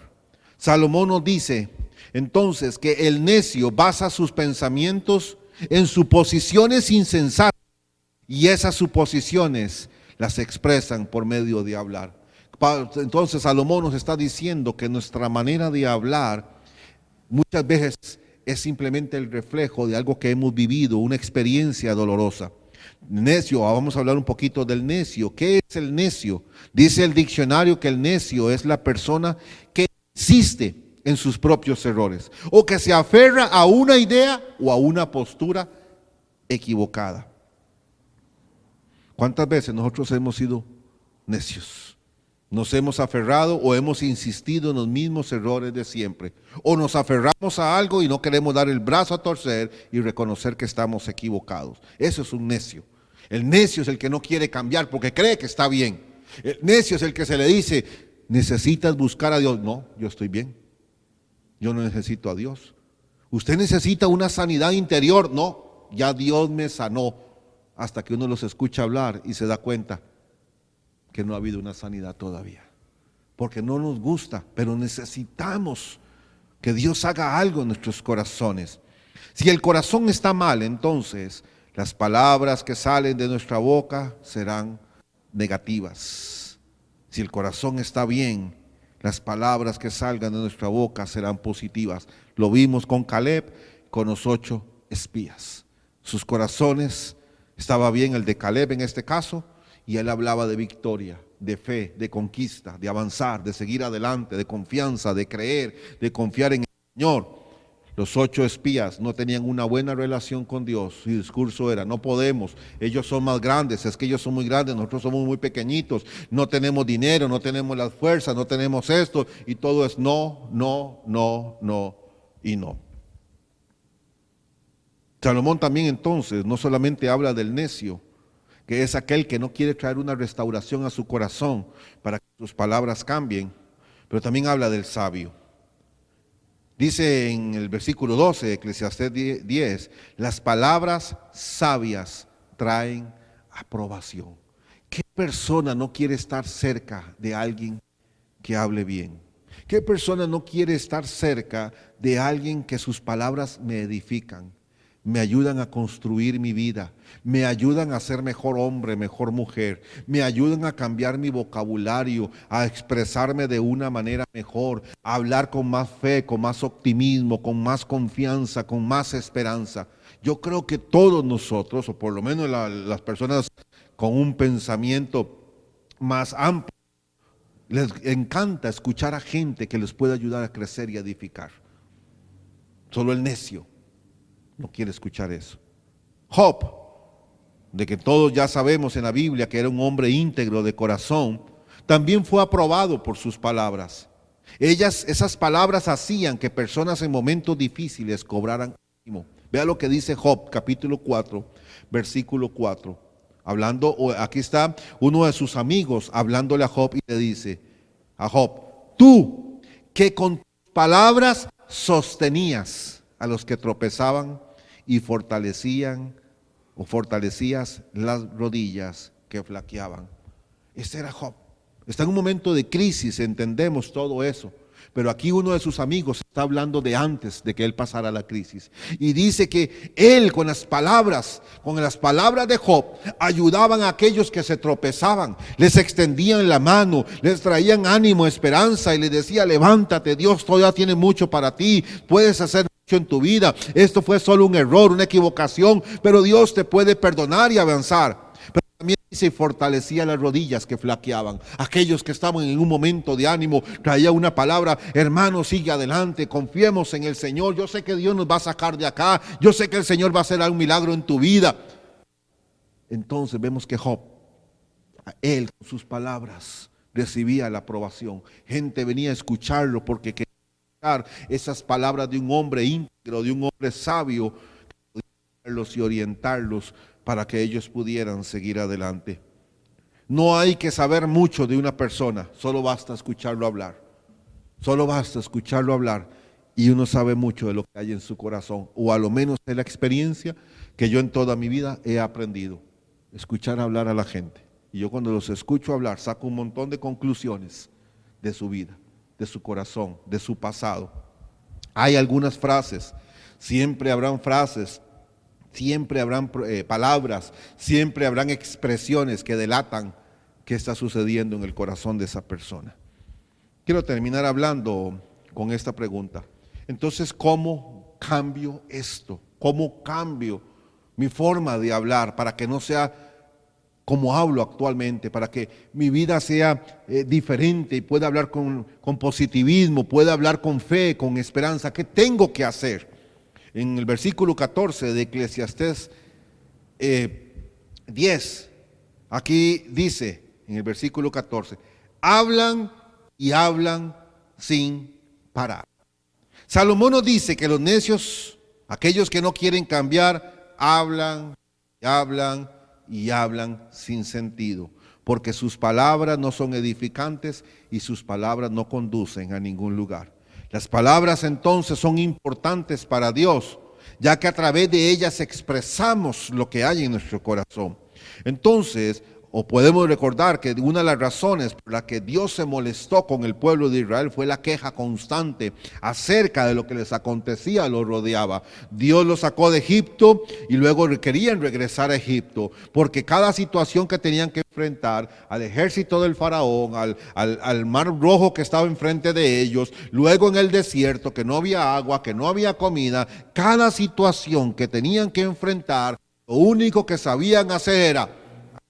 Salomón nos dice entonces que el necio basa sus pensamientos en suposiciones insensatas y esas suposiciones las expresan por medio de hablar. Entonces Salomón nos está diciendo que nuestra manera de hablar muchas veces es simplemente el reflejo de algo que hemos vivido, una experiencia dolorosa. Necio, vamos a hablar un poquito del necio. ¿Qué es el necio? Dice el diccionario que el necio es la persona que insiste en sus propios errores o que se aferra a una idea o a una postura equivocada. ¿Cuántas veces nosotros hemos sido necios? Nos hemos aferrado o hemos insistido en los mismos errores de siempre. O nos aferramos a algo y no queremos dar el brazo a torcer y reconocer que estamos equivocados. Eso es un necio. El necio es el que no quiere cambiar porque cree que está bien. El necio es el que se le dice, necesitas buscar a Dios. No, yo estoy bien. Yo no necesito a Dios. Usted necesita una sanidad interior. No, ya Dios me sanó. Hasta que uno los escucha hablar y se da cuenta que no ha habido una sanidad todavía, porque no nos gusta, pero necesitamos que Dios haga algo en nuestros corazones. Si el corazón está mal, entonces las palabras que salen de nuestra boca serán negativas. Si el corazón está bien, las palabras que salgan de nuestra boca serán positivas. Lo vimos con Caleb, con los 8 espías. Sus corazones estaba bien, el de Caleb en este caso, y él hablaba de victoria, de fe, de conquista, de avanzar, de seguir adelante, de confianza, de creer, de confiar en el Señor. Los 8 espías no tenían una buena relación con Dios. Su discurso era, no podemos, ellos son más grandes, es que ellos son muy grandes, nosotros somos muy pequeñitos, no tenemos dinero, no tenemos las fuerzas, no tenemos esto, y todo es no, no, no, no y no. Salomón también entonces no solamente habla del necio, que es aquel que no quiere traer una restauración a su corazón para que sus palabras cambien, pero también habla del sabio. Dice en el versículo 12 de Eclesiastés 10, las palabras sabias traen aprobación. ¿Qué persona no quiere estar cerca de alguien que hable bien? ¿Qué persona no quiere estar cerca de alguien que sus palabras me edifican? Me ayudan a construir mi vida, me ayudan a ser mejor hombre, mejor mujer, me ayudan a cambiar mi vocabulario, a expresarme de una manera mejor, a hablar con más fe, con más optimismo, con más confianza, con más esperanza. Yo creo que todos nosotros, o por lo menos las personas con un pensamiento más amplio, les encanta escuchar a gente que les puede ayudar a crecer y a edificar. Solo el necio no quiere escuchar eso. Job, de que todos ya sabemos en la Biblia que era un hombre íntegro de corazón, también fue aprobado por sus palabras. Esas palabras hacían que personas en momentos difíciles cobraran ánimo. Vea lo que dice Job, capítulo 4, versículo 4. Hablando, aquí está uno de sus amigos hablándole a Job y le dice a Job, tú que con tus palabras sostenías a los que tropezaban y fortalecías las rodillas que flaqueaban. Ese era Job. Está en un momento de crisis, entendemos todo eso. Pero aquí uno de sus amigos está hablando de antes de que él pasara la crisis. Y dice que él con las palabras de Job, ayudaban a aquellos que se tropezaban. Les extendían la mano, les traían ánimo, esperanza y les decía, levántate, Dios todavía tiene mucho para ti. Puedes hacer mucho en tu vida. Esto fue solo un error, una equivocación, pero Dios te puede perdonar y avanzar. También dice, y fortalecía las rodillas que flaqueaban. Aquellos que estaban en un momento de ánimo, traía una palabra, hermano, sigue adelante, confiemos en el Señor. Yo sé que Dios nos va a sacar de acá. Yo sé que el Señor va a hacer un milagro en tu vida. Entonces vemos que Job, él con sus palabras recibía la aprobación. Gente venía a escucharlo porque quería escuchar esas palabras de un hombre íntegro, de un hombre sabio, y orientarlos para que ellos pudieran seguir adelante. No hay que saber mucho de una persona, solo basta escucharlo hablar. Solo basta escucharlo hablar y uno sabe mucho de lo que hay en su corazón, o a lo menos es la experiencia que yo en toda mi vida he aprendido, escuchar hablar a la gente. Y yo cuando los escucho hablar saco un montón de conclusiones de su vida, de su corazón, de su pasado. Hay algunas frases, siempre habrán frases, siempre habrán palabras, siempre habrán expresiones que delatan qué está sucediendo en el corazón de esa persona. Quiero terminar hablando con esta pregunta. Entonces, ¿cómo cambio esto? ¿Cómo cambio mi forma de hablar para que no sea como hablo actualmente, para que mi vida sea diferente y pueda hablar con positivismo, pueda hablar con fe, con esperanza? ¿Qué tengo que hacer? En el versículo 14 de Eclesiastés 10, aquí dice, en el versículo 14, hablan y hablan sin parar. Salomón nos dice que los necios, aquellos que no quieren cambiar, hablan y hablan y hablan sin sentido, porque sus palabras no son edificantes y sus palabras no conducen a ningún lugar. Las palabras entonces son importantes para Dios, ya que a través de ellas expresamos lo que hay en nuestro corazón. Entonces, o podemos recordar que una de las razones por las que Dios se molestó con el pueblo de Israel fue la queja constante acerca de lo que les acontecía, los rodeaba. Dios los sacó de Egipto y luego querían regresar a Egipto, porque cada situación que tenían que enfrentar, al ejército del faraón, al mar rojo que estaba enfrente de ellos, luego en el desierto, que no había agua, que no había comida, cada situación que tenían que enfrentar, lo único que sabían hacer era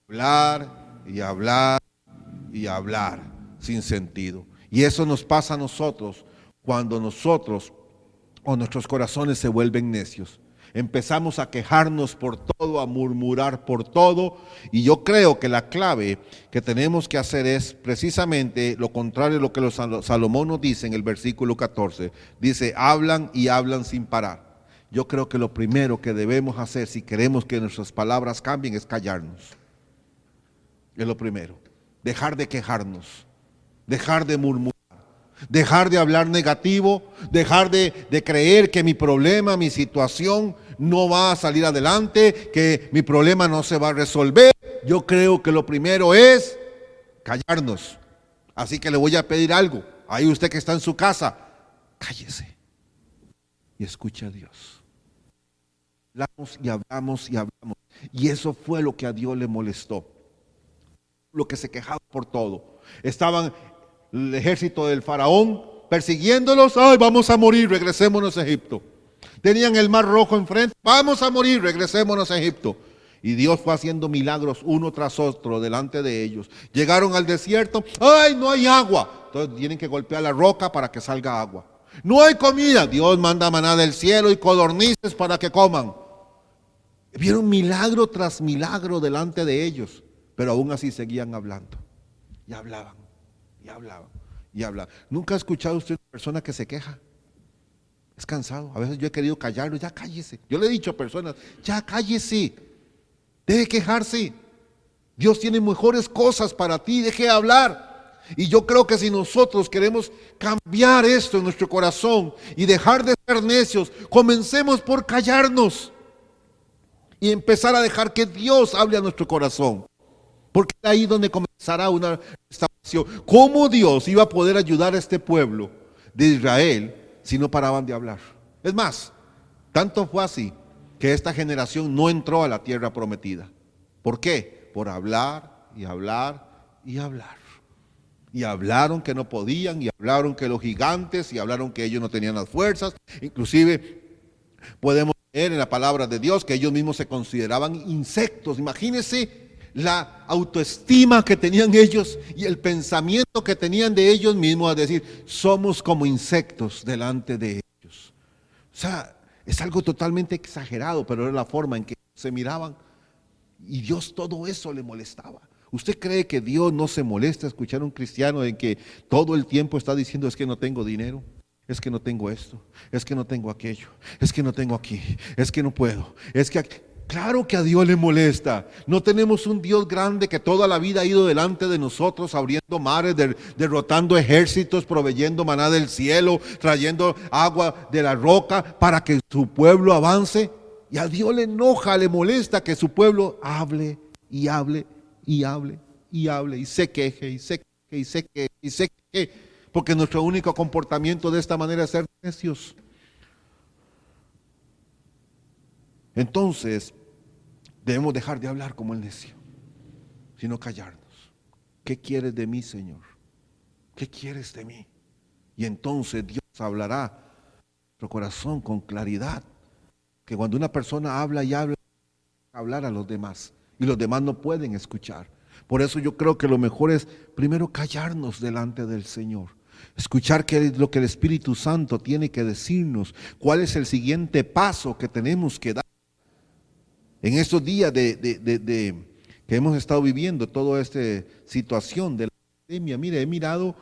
hablar y hablar y hablar sin sentido. Y eso nos pasa a nosotros cuando nosotros o nuestros corazones se vuelven necios. Empezamos a quejarnos por todo, a murmurar por todo, y yo creo que la clave que tenemos que hacer es precisamente lo contrario de lo que Salomón nos dice en el versículo 14. Dice, hablan y hablan sin parar. Yo creo que lo primero que debemos hacer si queremos que nuestras palabras cambien es callarnos. Es lo primero. Dejar de quejarnos, dejar de murmurar, dejar de hablar negativo, dejar de creer que mi problema, mi situación no va a salir adelante, que mi problema no se va a resolver. Yo creo que lo primero es callarnos. Así que le voy a pedir algo. Ahí usted que está en su casa, cállese y escuche a Dios. Hablamos y hablamos y hablamos. Y eso fue lo que a Dios le molestó. Lo que se quejaba por todo. Estaban el ejército del faraón persiguiéndolos. Ay, vamos a morir, regresémonos a Egipto. Tenían el mar rojo enfrente. Vamos a morir, regresémonos a Egipto. Y Dios fue haciendo milagros uno tras otro delante de ellos. Llegaron al desierto. Ay, no hay agua. Entonces tienen que golpear la roca para que salga agua. No hay comida. Dios manda maná del cielo y codornices para que coman. Vieron milagro tras milagro delante de ellos. Pero aún así seguían hablando. Y hablaban, y hablaban, y hablaban. ¿Nunca ha escuchado usted una persona que se queja? Es cansado. A veces yo he querido callarlo. Ya cállese. Yo le he dicho a personas, ya cállese. Deje de quejarse. Dios tiene mejores cosas para ti. Deje de hablar. Y yo creo que si nosotros queremos cambiar esto en nuestro corazón y dejar de ser necios, comencemos por callarnos y empezar a dejar que Dios hable a nuestro corazón. Porque es ahí donde comenzará una restauración. ¿Cómo Dios iba a poder ayudar a este pueblo de Israel si no paraban de hablar? Es más, tanto fue así que esta generación no entró a la tierra prometida. ¿Por qué? Por hablar y hablar y hablar. Y hablaron que no podían, y hablaron que los gigantes, y hablaron que ellos no tenían las fuerzas. Inclusive podemos leer en la palabra de Dios que ellos mismos se consideraban insectos. Imagínense la autoestima que tenían ellos y el pensamiento que tenían de ellos mismos, a decir, somos como insectos delante de ellos. O sea, es algo totalmente exagerado, pero era la forma en que se miraban. Y Dios todo eso le molestaba. ¿Usted cree que Dios no se molesta escuchar a un cristiano en que todo el tiempo está diciendo, es que no tengo dinero, es que no tengo esto, es que no tengo aquello, es que no tengo aquí, es que no puedo, es que aquí? Claro que a Dios le molesta. No tenemos un Dios grande que toda la vida ha ido delante de nosotros, abriendo mares, derrotando ejércitos, proveyendo maná del cielo, trayendo agua de la roca para que su pueblo avance. Y a Dios le enoja, le molesta que su pueblo hable y hable y hable y hable y se queje y se queje y se queje y se queje. Porque nuestro único comportamiento de esta manera es ser necios. Entonces, debemos dejar de hablar como el necio, sino callarnos. ¿Qué quieres de mí, Señor? ¿Qué quieres de mí? Y entonces Dios hablará a nuestro corazón con claridad. Que cuando una persona habla y habla, hablar a los demás, y los demás no pueden escuchar. Por eso yo creo que lo mejor es primero callarnos delante del Señor. Escuchar qué es lo que el Espíritu Santo tiene que decirnos. Cuál es el siguiente paso que tenemos que dar. En estos días que hemos estado viviendo toda esta situación de la pandemia, mire, he mirado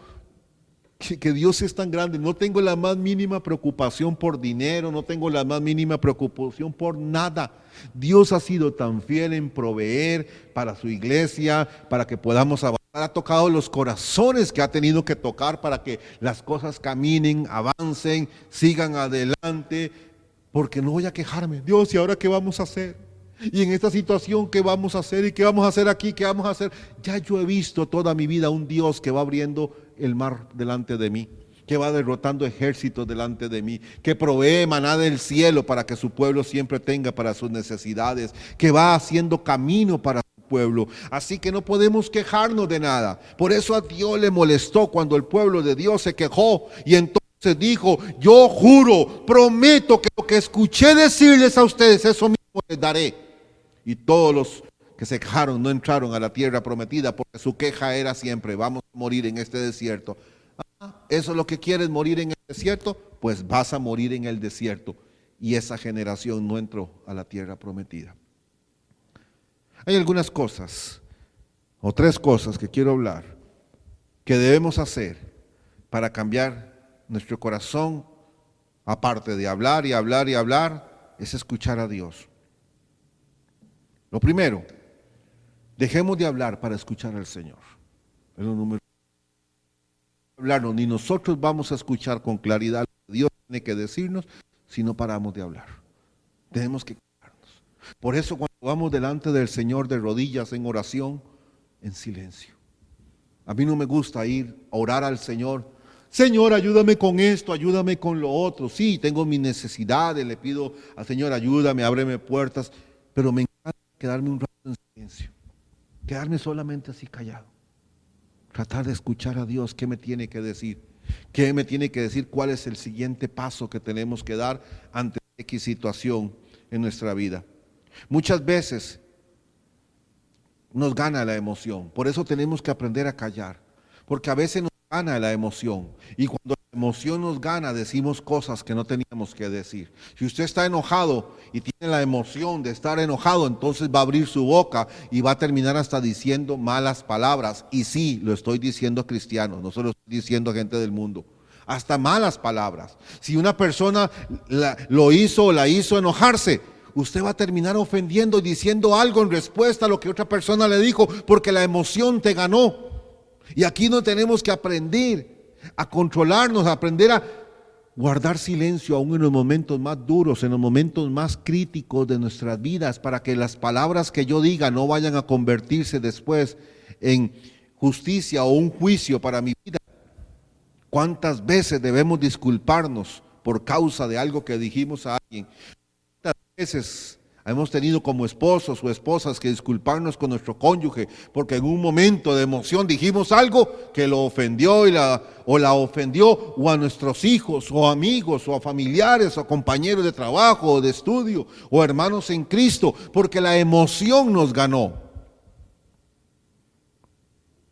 que Dios es tan grande. No tengo la más mínima preocupación por dinero, no tengo la más mínima preocupación por nada. Dios ha sido tan fiel en proveer para su iglesia, para que podamos avanzar. Ha tocado los corazones que ha tenido que tocar para que las cosas caminen, avancen, sigan adelante. Porque no voy a quejarme. Dios, ¿y ahora qué vamos a hacer? Y en esta situación, ¿qué vamos a hacer? ¿Y qué vamos a hacer aquí? ¿Qué vamos a hacer? Ya yo he visto toda mi vida un Dios que va abriendo el mar delante de mí, que va derrotando ejércitos delante de mí, que provee maná del cielo para que su pueblo siempre tenga para sus necesidades, que va haciendo camino para su pueblo. Así que no podemos quejarnos de nada. Por eso a Dios le molestó cuando el pueblo de Dios se quejó y entonces dijo: yo juro, prometo que lo que escuché decirles a ustedes, eso mismo les daré. Y todos los que se quejaron no entraron a la tierra prometida, porque su queja era siempre: vamos a morir en este desierto. ¿Eso es lo que quieres, morir en el desierto? Pues vas a morir en el desierto. Y esa generación no entró a la tierra prometida. Hay algunas cosas, o 3 cosas que quiero hablar, que debemos hacer para cambiar nuestro corazón. Aparte de hablar y hablar y hablar, es escuchar a Dios. Lo primero, dejemos de hablar para escuchar al Señor. Es lo número 1. Hablarnos, ni nosotros vamos a escuchar con claridad lo que Dios tiene que decirnos, si no paramos de hablar. Tenemos que callarnos. Por eso cuando vamos delante del Señor de rodillas en oración, en silencio. A mí no me gusta ir a orar al Señor: Señor, ayúdame con esto, ayúdame con lo otro. Sí, tengo mis necesidades, le pido al Señor: ayúdame, ábreme puertas. Pero me encanta quedarme un rato en silencio, quedarme solamente así callado, tratar de escuchar a Dios. ¿Qué me tiene que decir? ¿Qué me tiene que decir? ¿Cuál es el siguiente paso que tenemos que dar ante X situación en nuestra vida? Muchas veces nos gana la emoción, por eso tenemos que aprender a callar, porque a veces nos gana la emoción, y cuando la emoción nos gana decimos cosas que no teníamos que decir. Si usted está enojado y tiene la emoción de estar enojado, entonces va a abrir su boca y va a terminar hasta diciendo malas palabras. Y sí, lo estoy diciendo a cristianos, no se lo estoy diciendo a gente del mundo. Hasta malas palabras. Si una persona lo hizo o la hizo enojarse, usted va a terminar ofendiendo y diciendo algo en respuesta a lo que otra persona le dijo, porque la emoción te ganó. Y aquí no tenemos que aprender a controlarnos, a aprender a guardar silencio aún en los momentos más duros, en los momentos más críticos de nuestras vidas, para que las palabras que yo diga no vayan a convertirse después en justicia o un juicio para mi vida. ¿Cuántas veces debemos disculparnos por causa de algo que dijimos a alguien? ¿Cuántas veces hemos tenido como esposos o esposas que disculparnos con nuestro cónyuge porque en un momento de emoción dijimos algo que lo ofendió o la ofendió, o a nuestros hijos o amigos o a familiares o compañeros de trabajo o de estudio o hermanos en Cristo, porque la emoción nos ganó?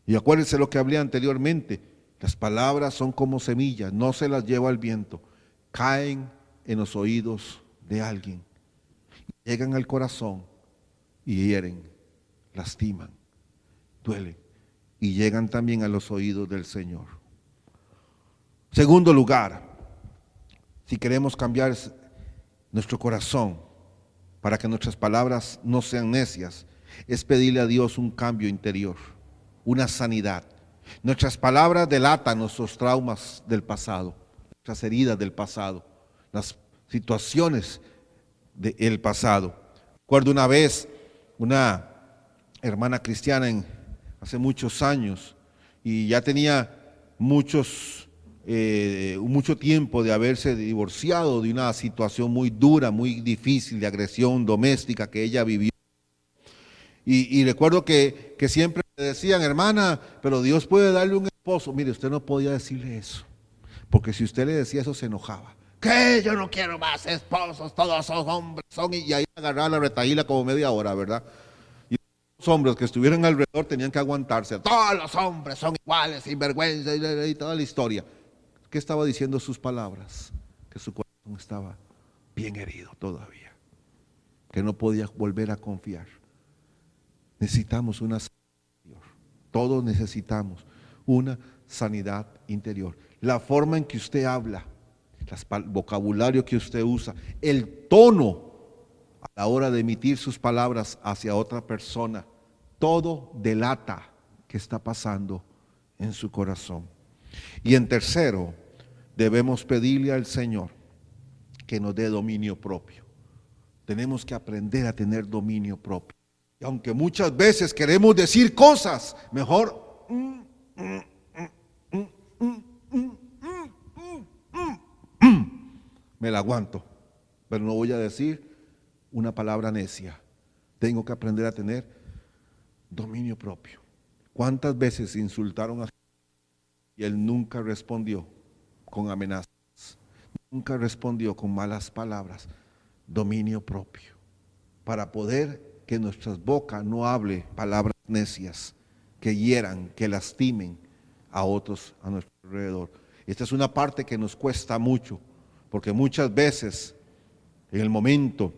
Y acuérdense lo que hablé anteriormente: las palabras son como semillas, no se las lleva el viento, caen en los oídos de alguien, llegan al corazón y hieren, lastiman, duelen, y llegan también a los oídos del Señor. Segundo lugar, si queremos cambiar nuestro corazón, para que nuestras palabras no sean necias, es pedirle a Dios un cambio interior, una sanidad. Nuestras palabras delatan nuestros traumas del pasado, nuestras heridas del pasado, las situaciones del pasado. Recuerdo una vez una hermana cristiana hace muchos años, y ya tenía mucho tiempo de haberse divorciado de una situación muy dura, muy difícil de agresión doméstica que ella vivió. Y recuerdo que siempre le decían, hermana, pero Dios puede darle un esposo. Mire, usted no podía decirle eso, porque si usted le decía eso se enojaba. ¿Qué? Yo no quiero más esposos, todos son hombres. Y ahí agarraba la retaíla como media hora, ¿verdad? Y los hombres que estuvieran alrededor tenían que aguantarse. Todos los hombres son iguales, sinvergüenza y toda la historia. ¿Qué estaba diciendo sus palabras? Que su corazón estaba bien herido todavía, que no podía volver a confiar. Necesitamos una sanidad interior. Todos necesitamos una sanidad interior. La forma en que usted habla, el vocabulario que usted usa, el tono a la hora de emitir sus palabras hacia otra persona, todo delata qué está pasando en su corazón. Y en tercero, debemos pedirle al Señor que nos dé dominio propio. Tenemos que aprender a tener dominio propio. Y aunque muchas veces queremos decir cosas, mejor me la aguanto, pero no voy a decir una palabra necia. Tengo que aprender a tener dominio propio. ¿Cuántas veces insultaron a y él nunca respondió con amenazas? Nunca respondió con malas palabras. Dominio propio, para poder que nuestras bocas no hable palabras necias que hieran, que lastimen a otros a nuestro alrededor. Esta es una parte que nos cuesta mucho, porque muchas veces en el momento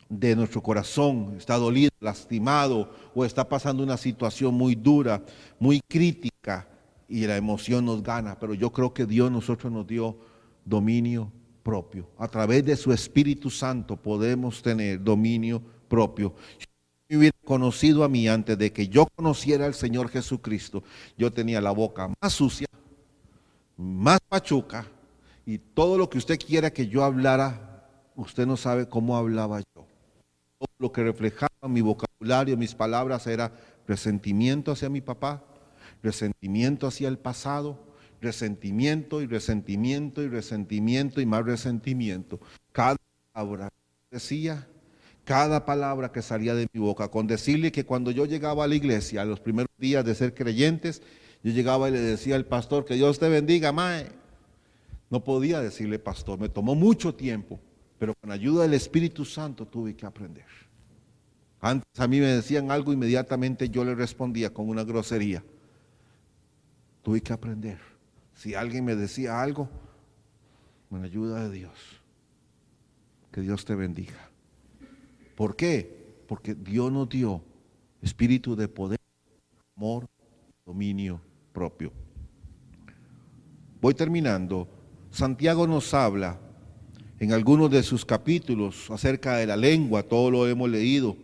de nuestro corazón está dolido, lastimado, o está pasando una situación muy dura, muy crítica, y la emoción nos gana. Pero yo creo que Dios nosotros nos dio dominio propio. A través de su Espíritu Santo podemos tener dominio propio. Si me hubiera conocido a mí antes de que yo conociera al Señor Jesucristo, yo tenía la boca más sucia, más pachuca, y todo lo que usted quiera que yo hablara, usted no sabe cómo hablaba yo. Todo lo que reflejaba mi vocabulario, mis palabras, era resentimiento hacia mi papá, resentimiento hacia el pasado, resentimiento y resentimiento y resentimiento y más resentimiento. Cada palabra que decía, cada palabra que salía de mi boca, con decirle que cuando yo llegaba a la iglesia, a los primeros días de ser creyentes, yo llegaba y le decía al pastor, que Dios te bendiga, mae. No podía decirle pastor, me tomó mucho tiempo, pero con ayuda del Espíritu Santo tuve que aprender. Antes a mí me decían algo, inmediatamente yo le respondía con una grosería. Tuve que aprender. Si alguien me decía algo, con la ayuda de Dios, que Dios te bendiga. ¿Por qué? Porque Dios nos dio espíritu de poder, amor, dominio propio. Voy terminando. Santiago nos habla en algunos de sus capítulos acerca de la lengua. Todo lo hemos leído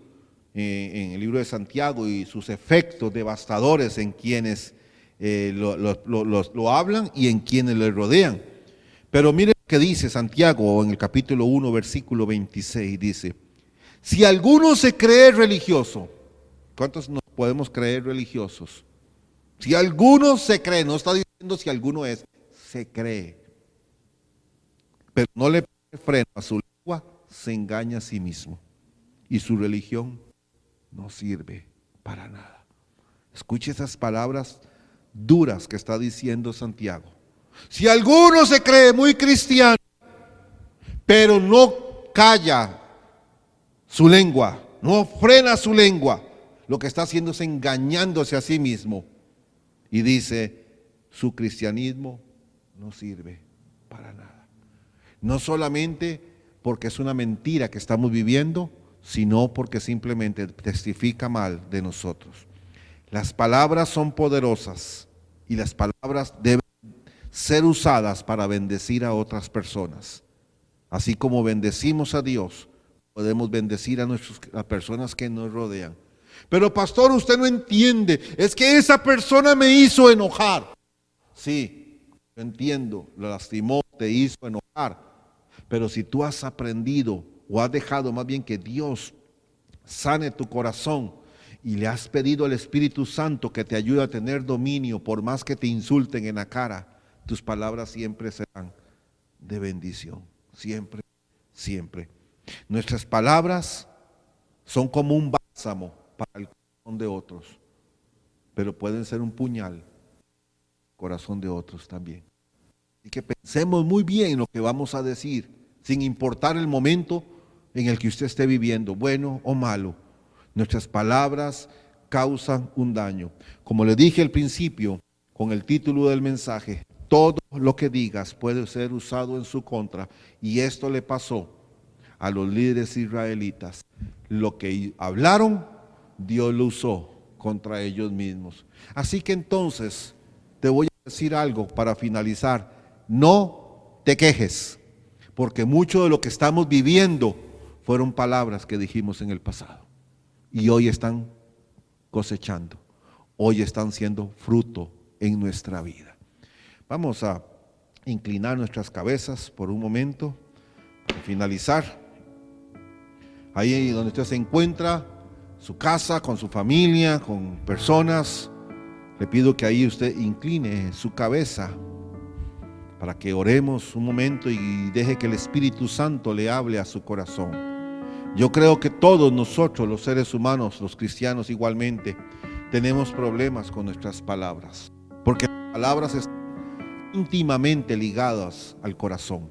en el libro de Santiago y sus efectos devastadores en quienes lo hablan y en quienes le rodean. Pero mire lo que dice Santiago en el capítulo 1, versículo 26, dice: si alguno se cree religioso, ¿cuántos nos podemos creer religiosos? Si alguno se cree, no está diciendo si alguno es, se cree, pero no le pone freno a su lengua, se engaña a sí mismo y su religión no sirve para nada. Escuche esas palabras duras que está diciendo Santiago. Si alguno se cree muy cristiano, pero no calla su lengua, no frena su lengua, lo que está haciendo es engañándose a sí mismo. Y dice, su cristianismo no sirve para nada. No solamente porque es una mentira que estamos viviendo, sino porque simplemente testifica mal de nosotros. Las palabras son poderosas y las palabras deben ser usadas para bendecir a otras personas. Así como bendecimos a Dios, podemos bendecir a las personas que nos rodean. Pero pastor, usted no entiende, es que esa persona me hizo enojar. Sí, yo entiendo, lo lastimó, te hizo enojar. Pero si tú has aprendido o has dejado más bien que Dios sane tu corazón y le has pedido al Espíritu Santo que te ayude a tener dominio, por más que te insulten en la cara, tus palabras siempre serán de bendición. Siempre, siempre. Nuestras palabras son como un bálsamo para el corazón de otros, pero pueden ser un puñal en el corazón de otros también. Así que pensemos muy bien lo que vamos a decir, sin importar el momento en el que usted esté viviendo, bueno o malo. Nuestras palabras causan un daño. Como le dije al principio, con el título del mensaje, todo lo que digas puede ser usado en su contra. Y esto le pasó a los líderes israelitas. Lo que hablaron, Dios lo usó contra ellos mismos. Así que entonces, te voy a decir algo para finalizar. No te quejes, porque mucho de lo que estamos viviendo fueron palabras que dijimos en el pasado. Y hoy están cosechando, hoy están siendo fruto en nuestra vida. Vamos a inclinar nuestras cabezas por un momento, para finalizar. Ahí donde usted se encuentra, su casa, con su familia, con personas, le pido que ahí usted incline su cabeza para que oremos un momento y deje que el Espíritu Santo le hable a su corazón. Yo creo que todos nosotros, los seres humanos, los cristianos igualmente, tenemos problemas con nuestras palabras, porque las palabras están íntimamente ligadas al corazón.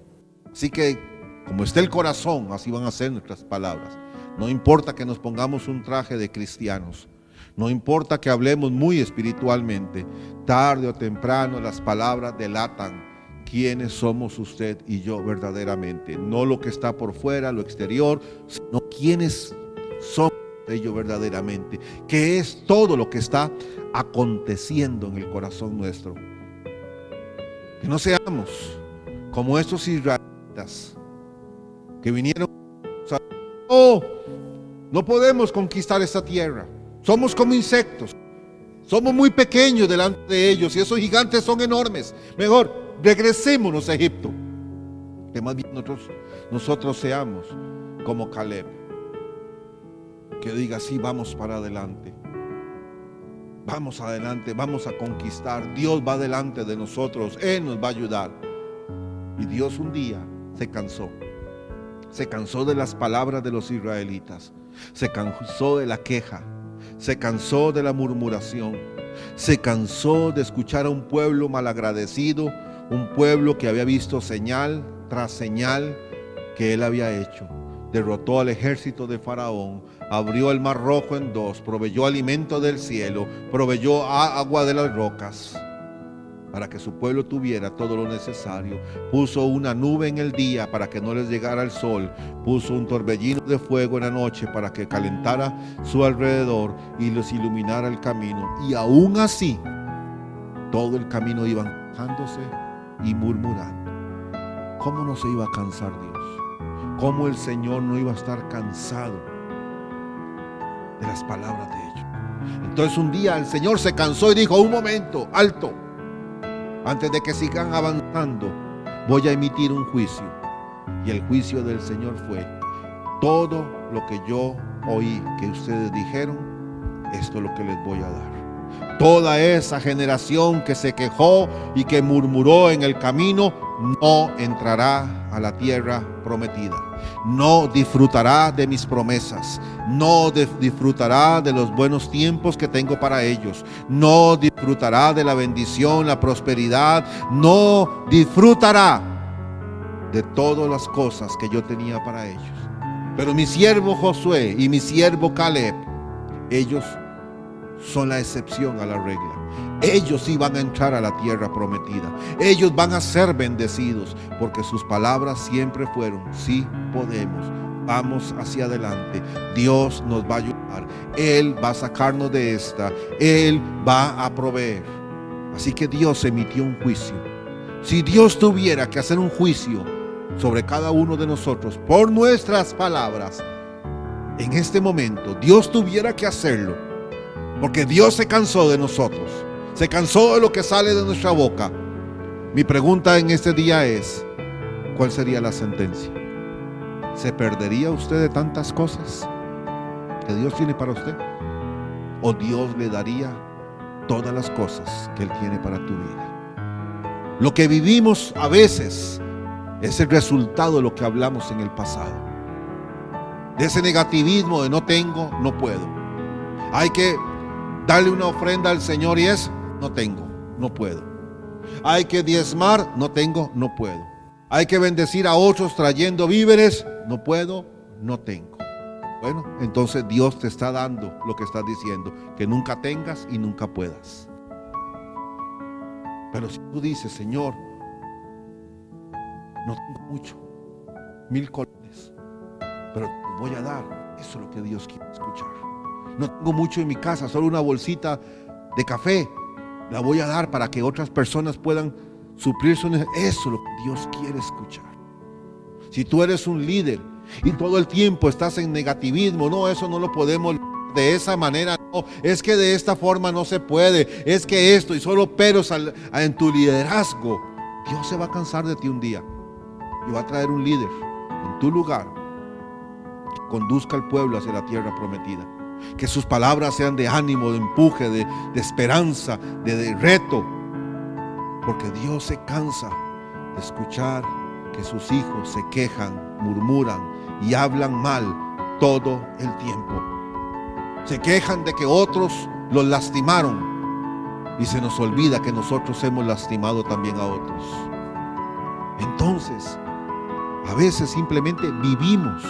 Así que, como está el corazón, así van a ser nuestras palabras. No importa que nos pongamos un traje de cristianos, no importa que hablemos muy espiritualmente, tarde o temprano las palabras delatan quiénes somos usted y yo verdaderamente. No lo que está por fuera, lo exterior, sino quiénes somos ellos verdaderamente. Que es todo lo que está aconteciendo en el corazón nuestro. Que no seamos como estos israelitas que vinieron. Oh, no podemos conquistar esta tierra. Somos como insectos. Somos muy pequeños delante de ellos y esos gigantes son enormes. Mejor regresémonos a Egipto. Que más bien nosotros seamos como Caleb, que diga: sí, vamos para adelante. Vamos adelante, vamos a conquistar. Dios va delante de nosotros, Él nos va a ayudar. Y Dios un día se cansó de las palabras de los israelitas, se cansó de la queja, se cansó de la murmuración, se cansó de escuchar a un pueblo malagradecido, un pueblo que había visto señal tras señal que él había hecho. Derrotó al ejército de Faraón, abrió el mar rojo en dos, proveyó alimento del cielo, proveyó agua de las rocas para que su pueblo tuviera todo lo necesario. Puso una nube en el día para que no les llegara el sol, puso un torbellino de fuego en la noche para que calentara su alrededor y les iluminara el camino. Y aún así, todo el camino iban quejándose y murmurando. ¿Cómo no se iba a cansar Dios? ¿Cómo el Señor no iba a estar cansado de las palabras de ellos? Entonces un día el Señor se cansó y dijo: un momento, alto. Antes de que sigan avanzando, voy a emitir un juicio. Y el juicio del Señor fue: todo lo que yo oí que ustedes dijeron, esto es lo que les voy a dar. Toda esa generación que se quejó y que murmuró en el camino no entrará a la tierra prometida. No disfrutará de mis promesas. No disfrutará de los buenos tiempos que tengo para ellos. No disfrutará de la bendición, la prosperidad. No disfrutará de todas las cosas que yo tenía para ellos. Pero mi siervo Josué y mi siervo Caleb, ellos son la excepción a la regla. Ellos sí van a entrar a la tierra prometida. Ellos van a ser bendecidos, porque sus palabras siempre fueron: sí podemos, vamos hacia adelante, Dios nos va a ayudar, Él va a sacarnos de esta, Él va a proveer. Así que Dios emitió un juicio. Si Dios tuviera que hacer un juicio sobre cada uno de nosotros por nuestras palabras, en este momento Dios tuviera que hacerlo, porque Dios se cansó de nosotros, se cansó de lo que sale de nuestra boca, mi pregunta en este día es: ¿cuál sería la sentencia? ¿Se perdería usted de tantas cosas que Dios tiene para usted? ¿O Dios le daría todas las cosas que Él tiene para tu vida? Lo que vivimos a veces es el resultado de lo que hablamos en el pasado, de ese negativismo de no tengo, no puedo. Hay que darle una ofrenda al Señor y es: no tengo, no puedo. Hay que diezmar, no tengo, no puedo. Hay que bendecir a otros trayendo víveres, no puedo, no tengo. Bueno, entonces Dios te está dando lo que estás diciendo, que nunca tengas y nunca puedas. Pero si tú dices: Señor, no tengo mucho, 1000 colones, pero te voy a dar, eso es lo que Dios quiere escuchar. No tengo mucho en mi casa, solo una bolsita de café, la voy a dar para que otras personas puedan suplir su necesidad. Eso es lo que Dios quiere escuchar. Si tú eres un líder y todo el tiempo estás en negativismo, no, eso no lo podemos de esa manera, no, es que de esta forma no se puede, es que esto, y solo peros en tu liderazgo, Dios se va a cansar de ti un día y va a traer un líder en tu lugar que conduzca al pueblo hacia la tierra prometida, que sus palabras sean de ánimo, de empuje, de esperanza, de reto, porque Dios se cansa de escuchar que sus hijos se quejan, murmuran y hablan mal todo el tiempo. Se quejan de que otros los lastimaron y se nos olvida que nosotros hemos lastimado también a otros. Entonces, a veces simplemente vivimos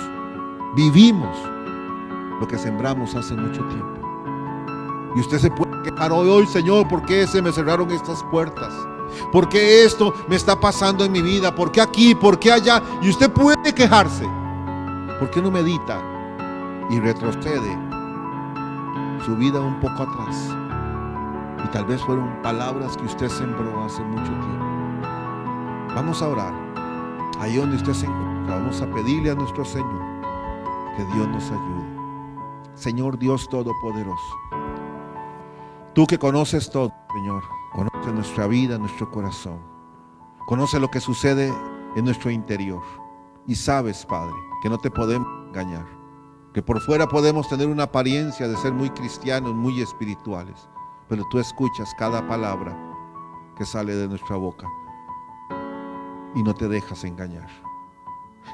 lo que sembramos hace mucho tiempo. Y usted se puede quejar hoy: Señor, ¿por qué se me cerraron estas puertas? ¿Por qué esto me está pasando en mi vida? ¿Por qué aquí? ¿Por qué allá? Y usted puede quejarse. ¿Por qué no medita y retrocede su vida un poco atrás? Y tal vez fueron palabras que usted sembró hace mucho tiempo. Vamos a orar. Ahí donde usted se encuentra, vamos a pedirle a nuestro Señor que Dios nos ayude. Señor Dios Todopoderoso, tú que conoces todo, Señor, conoces nuestra vida, nuestro corazón, conoces lo que sucede en nuestro interior y sabes, Padre, que no te podemos engañar, que por fuera podemos tener una apariencia de ser muy cristianos, muy espirituales, pero tú escuchas cada palabra que sale de nuestra boca y no te dejas engañar.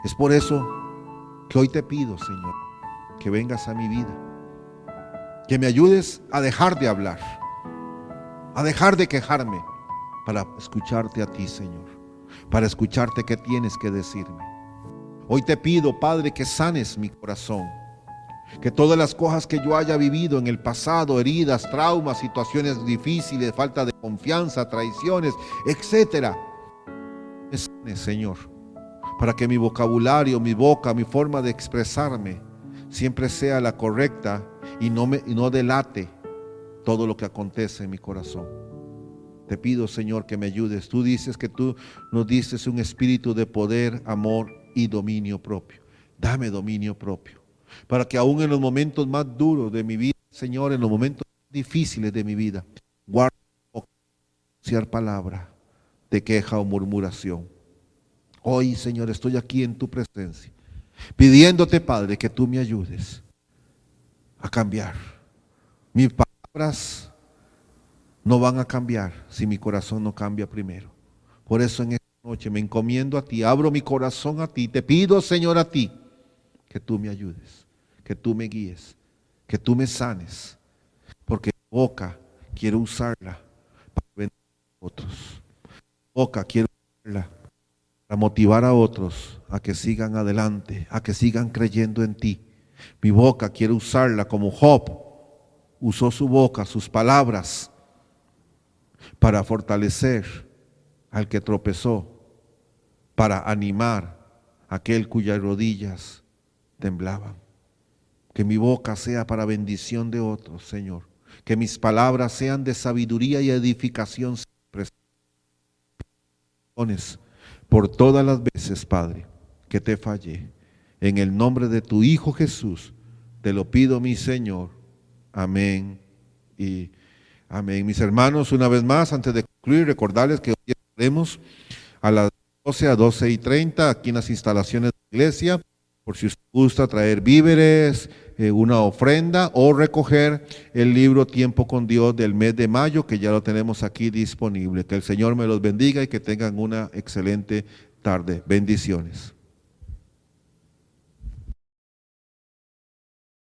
Es por eso que hoy te pido, Señor, que vengas a mi vida, que me ayudes a dejar de hablar, a dejar de quejarme, para escucharte a ti, Señor, para escucharte qué tienes que decirme. Hoy te pido, Padre, que sanes mi corazón, que todas las cosas que yo haya vivido en el pasado, heridas, traumas, situaciones difíciles, falta de confianza, traiciones, etcétera, me sanes, Señor, para que mi vocabulario, mi boca, mi forma de expresarme siempre sea la correcta y no delate todo lo que acontece en mi corazón. Te pido, Señor, que me ayudes. Tú dices que tú nos diste un espíritu de poder, amor y dominio propio. Dame dominio propio, para que aún en los momentos más duros de mi vida, Señor, en los momentos difíciles de mi vida, guarde pronunciar palabra de queja o murmuración. Hoy, Señor, estoy aquí en tu presencia, pidiéndote, Padre, que tú me ayudes a cambiar. Mis palabras no van a cambiar si mi corazón no cambia primero. Por eso en esta noche me encomiendo a ti, abro mi corazón a ti, te pido, Señor, a ti, que tú me ayudes, que tú me guíes, que tú me sanes, porque mi boca quiero usarla para bendecir a otros. Mi boca quiero usarla para motivar a otros a que sigan adelante, a que sigan creyendo en ti. Mi boca quiero usarla como Job usó su boca, sus palabras, para fortalecer al que tropezó, para animar a aquel cuyas rodillas temblaban. Que mi boca sea para bendición de otros, Señor. Que mis palabras sean de sabiduría y edificación siempre. Por todas las veces, Padre, que te fallé. En el nombre de tu Hijo Jesús, Te lo pido, mi Señor. Amén y amén. Mis hermanos, una vez más, antes de concluir, recordarles que hoy estaremos a las 12 a 12:30 aquí en las instalaciones de la iglesia, por si usted gusta traer víveres, una ofrenda o recoger el libro Tiempo con Dios del mes de mayo, que ya lo tenemos aquí disponible. Que el Señor me los bendiga y que tengan una excelente tarde. Bendiciones.